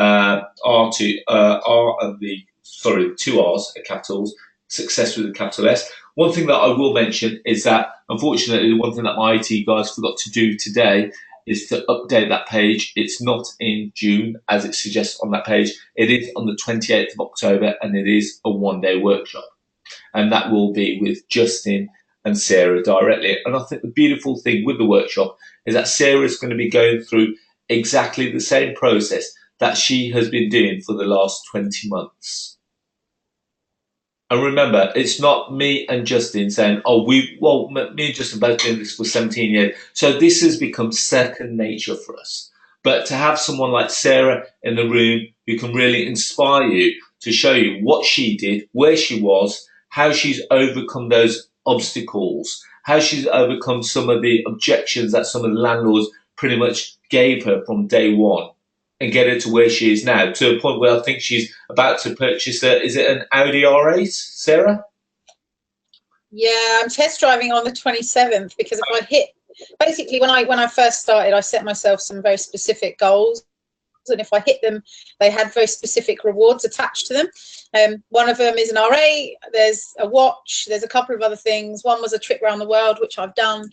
R's are capitals, success with a capital S. One thing that I will mention is that, unfortunately, the one thing that my IT guys forgot to do today is to update that page. It's not in June, as it suggests on that page. It is on the 28th of October, and it is a one-day workshop. And that will be with Justin and Sarah directly. And I think the beautiful thing with the workshop is that Sarah's going to be going through exactly the same process that she has been doing for the last 20 months. And remember, it's not me and Justin saying, me and Justin both doing this for 17 years. So this has become second nature for us. But to have someone like Sarah in the room who can really inspire you to show you what she did, where she was, how she's overcome those obstacles, how she's overcome some of the objections that some of the landlords pretty much gave her from day one, and get her to where she is now, to a point where I think she's about to purchase is it an Audi R8, Sarah? Yeah, I'm test driving on the 27th because if I hit, basically when I first started, I set myself some very specific goals. And if I hit them, they had very specific rewards attached to them. One of them is an R8, there's a watch, there's a couple of other things. One was a trip around the world, which I've done.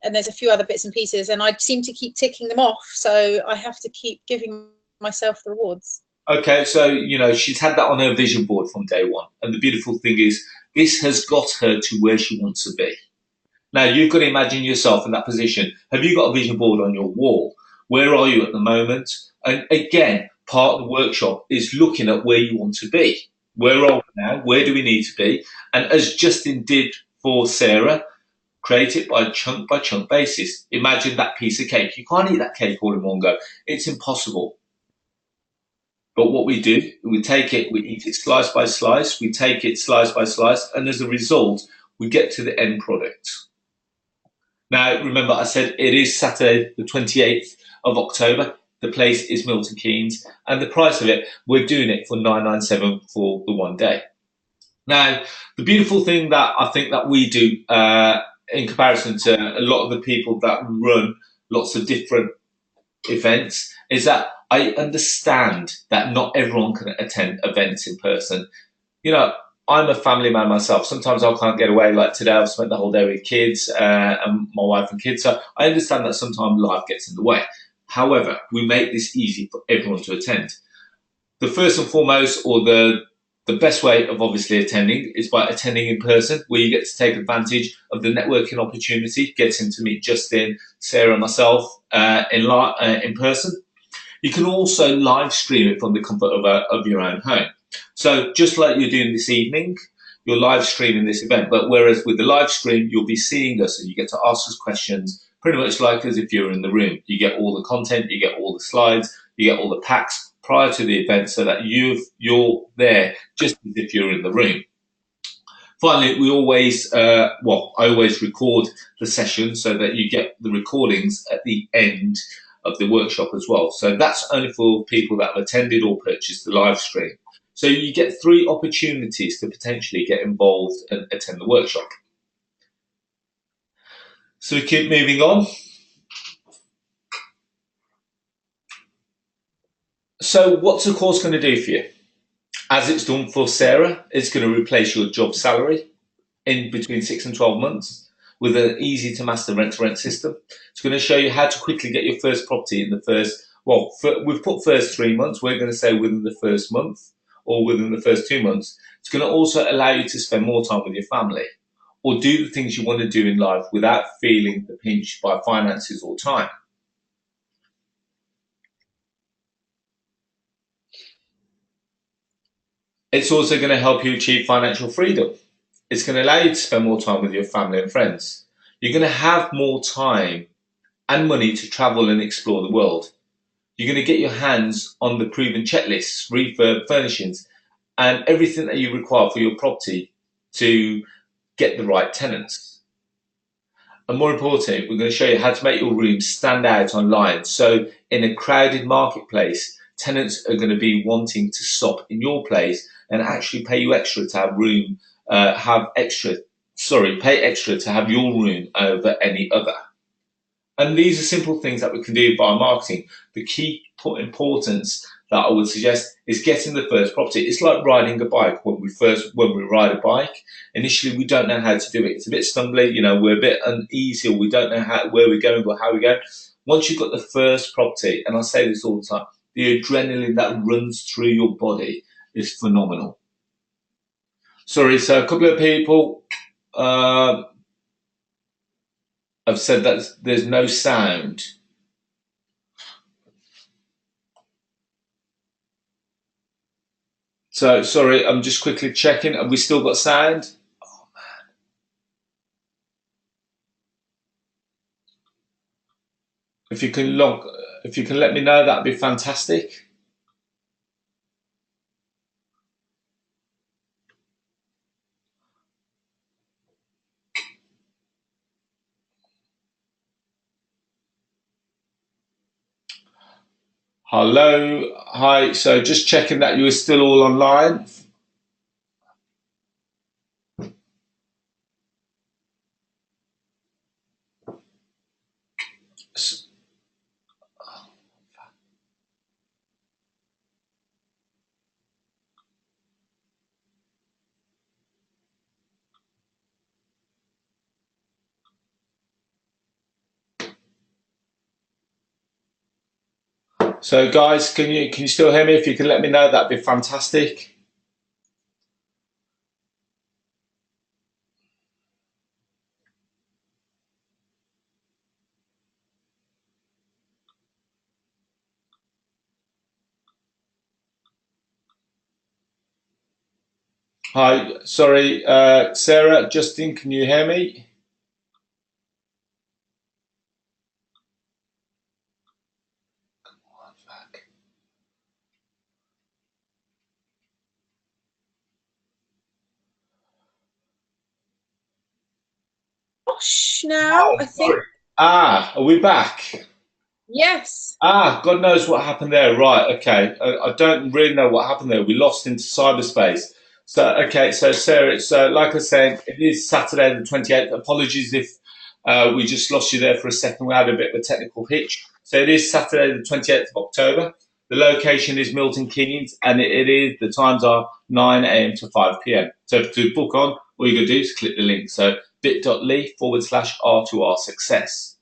And there's a few other bits and pieces, and I seem to keep ticking them off. So I have to keep giving myself the rewards. Okay, so, she's had that on her vision board from day one. And the beautiful thing is, this has got her to where she wants to be. Now, you've got to imagine yourself in that position. Have you got a vision board on your wall? Where are you at the moment? And again, part of the workshop is looking at where you want to be. Where are we now? Where do we need to be? And as Justin did for Sarah, create it by chunk basis. Imagine that piece of cake. You can't eat that cake all in one go. It's impossible. But what we do, we take it, we eat it slice by slice, we take it slice by slice, and as a result, we get to the end product. Now, remember, I said it is Saturday, the 28th of October. The place is Milton Keynes, and the price of it, we're doing it for $997 for the one day. Now, the beautiful thing that I think that we do in comparison to a lot of the people that run lots of different events is that I understand that not everyone can attend events in person. I'm a family man myself. Sometimes I can't get away. Like today, I've spent the whole day with kids and my wife and kids. So I understand that sometimes life gets in the way. However, we make this easy for everyone to attend. The first and foremost, or the The best way of obviously attending is by attending in person, where you get to take advantage of the networking opportunity, getting to meet Justin, Sarah, and myself in person. You can also live stream it from the comfort of your own home. So just like you're doing this evening, you're live streaming this event, but whereas with the live stream, you'll be seeing us and you get to ask us questions pretty much like as if you're in the room. You get all the content, you get all the slides, you get all the packs prior to the event so that you're there just as if you're in the room. Finally, we always, I always record the session so that you get the recordings at the end of the workshop as well. So that's only for people that have attended or purchased the live stream. So you get 3 opportunities to potentially get involved and attend the workshop. So we keep moving on. So what's the course going to do for you? As it's done for Sarah, it's going to replace your job salary in between 6 and 12 months with an easy to master rent-to-rent system. It's going to show you how to quickly get your first property in the first, we've put first 3 months, we're going to say within the first month or within the first 2 months. It's going to also allow you to spend more time with your family or do the things you want to do in life without feeling the pinch by finances or time. It's also going to help you achieve financial freedom. It's going to allow you to spend more time with your family and friends. You're going to have more time and money to travel and explore the world. You're going to get your hands on the proven checklists, refurb, furnishings, and everything that you require for your property to get the right tenants. And more importantly, we're going to show you how to make your room stand out online. So in a crowded marketplace, tenants are going to be wanting to stop in your place and actually pay you extra to have room, pay extra to have your room over any other. And these are simple things that we can do by marketing. The key importance that I would suggest is getting the first property. It's like riding a bike. When we ride a bike, initially we don't know how to do it. It's a bit stumbly, we're a bit uneasy, or we don't know where we're going or how we're going. Once you've got the first property, and I say this all the time, the adrenaline that runs through your body is phenomenal. Sorry, so a couple of people have said that there's no sound. So, sorry, I'm just quickly checking. Have we still got sound? Oh, man. If you can let me know, that'd be fantastic. Hello, hi. So just checking that you are still all online. So guys, can you still hear me? If you can let me know, that'd be fantastic. Hi, sorry, Sarah, Justin, can you hear me? Gosh, now I think. Ah, are we back? Yes. Ah, God knows what happened there. Right, okay. I don't really know what happened there. We lost into cyberspace. So, okay, so Sarah, it's like I said, it is Saturday the 28th. Apologies if we just lost you there for a second. We had a bit of a technical hitch. So it is Saturday the 28th of October. The location is Milton Keynes, and the times are 9 a.m. to 5 p.m. So to book on, all you got to do is click the link. So bit.ly/R2R success.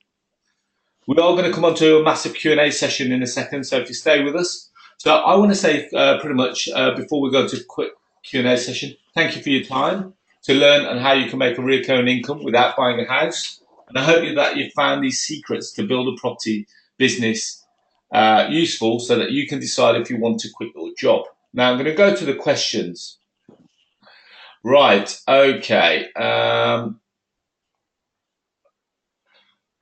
We are going to come on to a massive Q&A session in a second, so if you stay with us. So I want to say pretty much before we go to quick Q&A session. Thank you for your time to learn on how you can make a recurring income without buying a house. And I hope that you've found these secrets to build a property business useful so that you can decide if you want to quit your job. Now I'm going to go to the questions. Right, okay.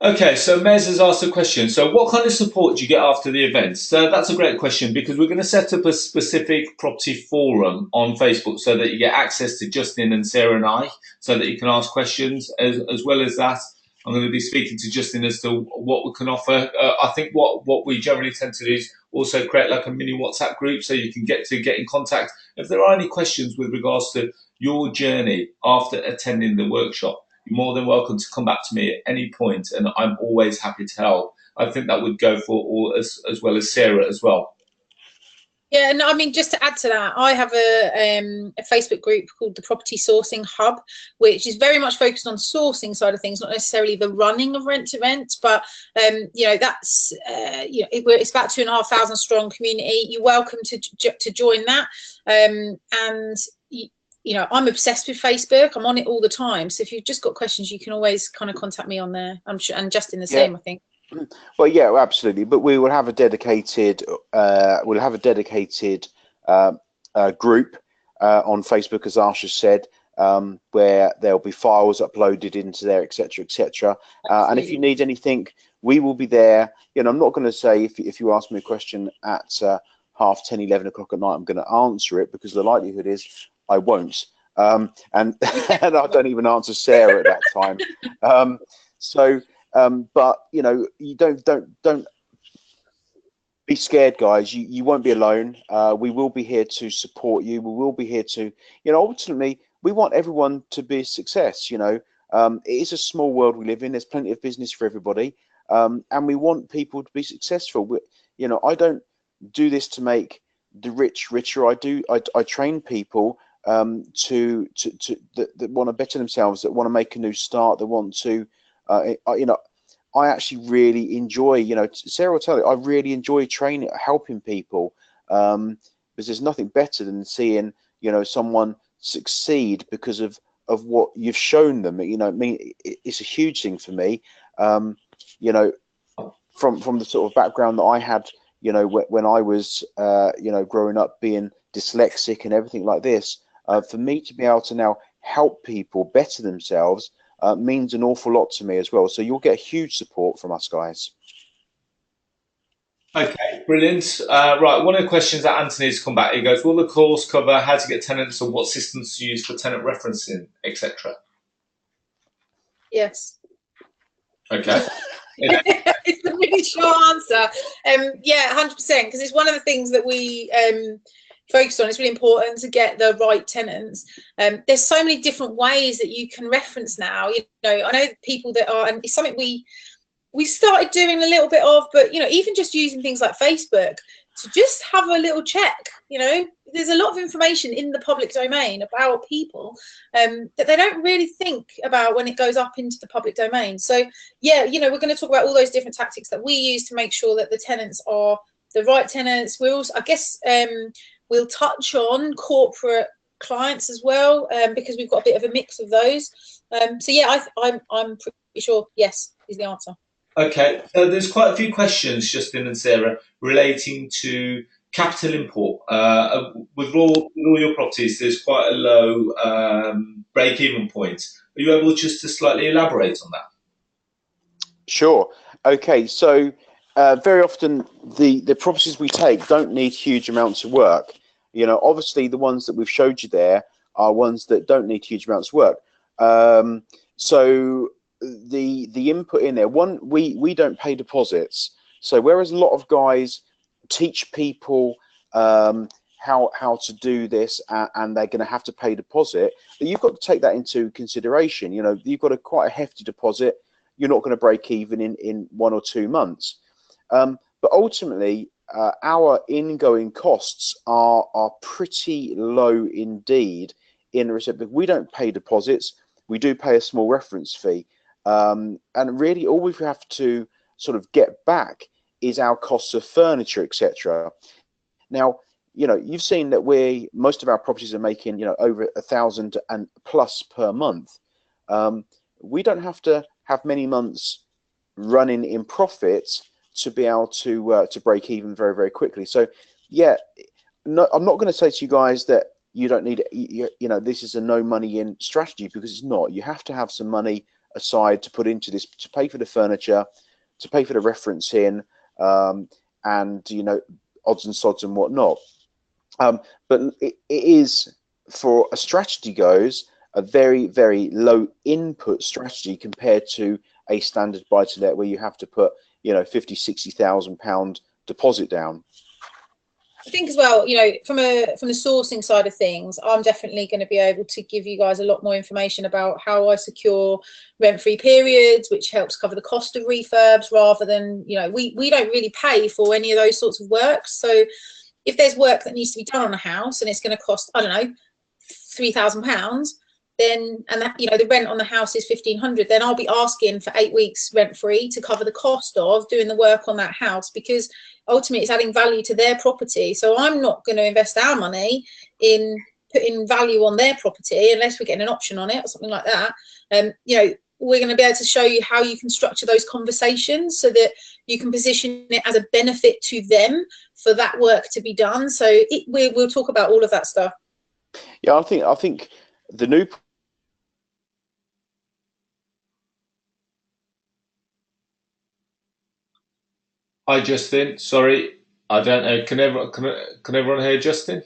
Okay, so Mez has asked a question. So what kind of support do you get after the event? So that's a great question, because we're going to set up a specific property forum on Facebook so that you get access to Justin and Sarah and I, so that you can ask questions. As well as that, I'm going to be speaking to Justin as to what we can offer. I think what we generally tend to do is also create like a mini WhatsApp group so you can get in contact. If there are any questions with regards to your journey after attending the workshop, you're more than welcome to come back to me at any point, and I'm always happy to help. I think that would go for all as well as Sarah as well. Yeah, and I mean, just to add to that, I have a Facebook group called the Property Sourcing Hub, which is very much focused on sourcing side of things, not necessarily the running of rent events, but you know, that's it's about 2,500 strong community. You're welcome to join that, and you know, I'm obsessed with Facebook. I'm on it all the time. So if you've just got questions, you can always kind of contact me on there. I'm sure, and Justin the same, I think. Well, yeah, absolutely. But we will have a dedicated, group on Facebook, as Arsh has said, where there'll be files uploaded into there, etc., etc. And if you need anything, we will be there. You know, I'm not going to say if you ask me a question at 10:30, 11 o'clock at night, I'm going to answer it, because the likelihood is I won't. And and I don't even answer Sarah at that time. But you know, you don't be scared, guys. You won't be alone. We will be here to support you. We will be here to, you know, ultimately we want everyone to be a success. You know, it is a small world we live in. There's plenty of business for everybody, and we want people to be successful. You know, I don't do this to make the rich richer. I train people that want to better themselves, that want to make a new start, that want to you know, I actually really enjoy, you know, Sarah will tell you, I really enjoy training, helping people, because there's nothing better than seeing, you know, someone succeed because of what you've shown them. You know, I mean, it's a huge thing for me. You know, from the sort of background that I had, you know, when I was, you know, growing up, being dyslexic and everything like this, for me to be able to now help people better themselves means an awful lot to me as well. So you'll get huge support from us, guys. Okay, brilliant. Right, one of the questions that Anthony's come back, he goes, will the course cover how to get tenants and what systems to use for tenant referencing, etc.? Yes. Okay. It's a really short answer. Yeah, 100%, because it's one of the things that we focused on. It's really important to get the right tenants. There's so many different ways that you can reference now. You know, I know people that are, and it's something we started doing a little bit of, but you know, even just using things like Facebook to just have a little check. You know, there's a lot of information in the public domain about people that they don't really think about when it goes up into the public domain. So yeah, you know, we're going to talk about all those different tactics that we use to make sure that the tenants are the right tenants. We're also, I guess, we'll touch on corporate clients as well, because we've got a bit of a mix of those. So yeah, I'm pretty sure yes is the answer. Okay, so there's quite a few questions, Justin and Sarah, relating to capital import. With all your properties, there's quite a low break-even point. Are you able just to slightly elaborate on that? Sure. Okay, so very often the properties we take don't need huge amounts of work. You know, obviously the ones that we've showed you there are ones that don't need huge amounts of work. So the input in there, we don't pay deposits. So whereas a lot of guys teach people how to do this, and they're going to have to pay deposit, but you've got to take that into consideration. You know, you've got quite a hefty deposit. You're not going to break even in 1 or 2 months. But ultimately, our ingoing costs are pretty low indeed. In the respect that we don't pay deposits, we do pay a small reference fee, and really all we have to sort of get back is our costs of furniture, etc. Now, you know, you've seen that most of our properties are making, you know, over 1,000 and plus per month. We don't have to have many months running in profits to be able to break even very, very quickly. So yeah, no, I'm not going to say to you guys that you don't need, you know, this is a no money in strategy, because it's not. You have to have some money aside to put into this, to pay for the furniture, to pay for the referencing, and, you know, odds and sods and whatnot. But it is, for a strategy goes, a very, very low input strategy compared to a standard buy to let, where you have to put, you know, 50, 60,000 pound deposit down. I think as well, you know, from the sourcing side of things, I'm definitely going to be able to give you guys a lot more information about how I secure rent-free periods, which helps cover the cost of refurbs, rather than, you know, we don't really pay for any of those sorts of works. So if there's work that needs to be done on a house and it's going to cost, I don't know, £3,000, then, and that, you know, the rent on the house is 1,500, then I'll be asking for 8 weeks rent free to cover the cost of doing the work on that house, because ultimately it's adding value to their property. So I'm not going to invest our money in putting value on their property unless we're getting an option on it or something like that. You know, we're going to be able to show you how you can structure those conversations so that you can position it as a benefit to them for that work to be done. So we'll talk about all of that stuff. Yeah, I think the new. Hi, Justin. Sorry, I don't know. Can everyone hear Justin?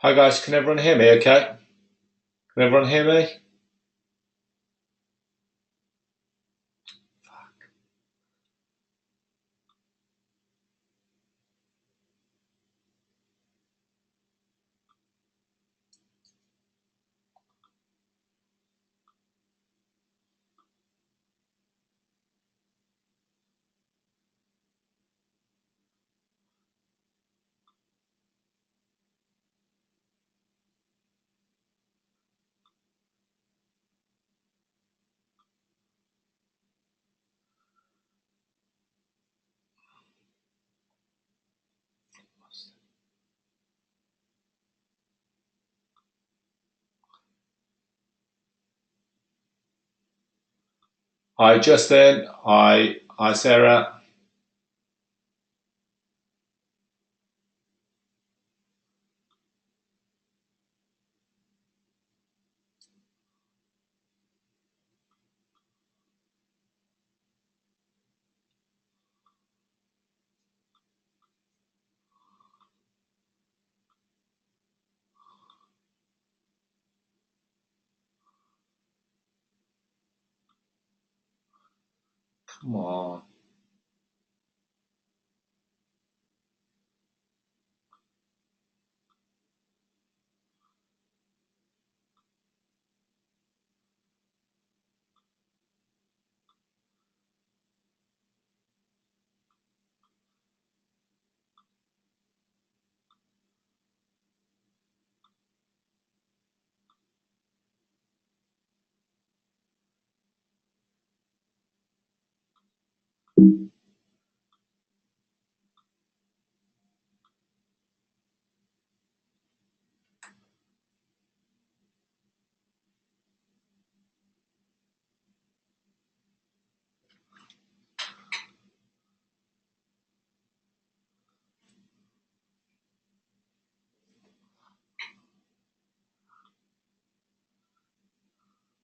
Hi, guys. Can everyone hear me? Okay. Can everyone hear me? Hi, Justin. Hi, Sarah. Come on.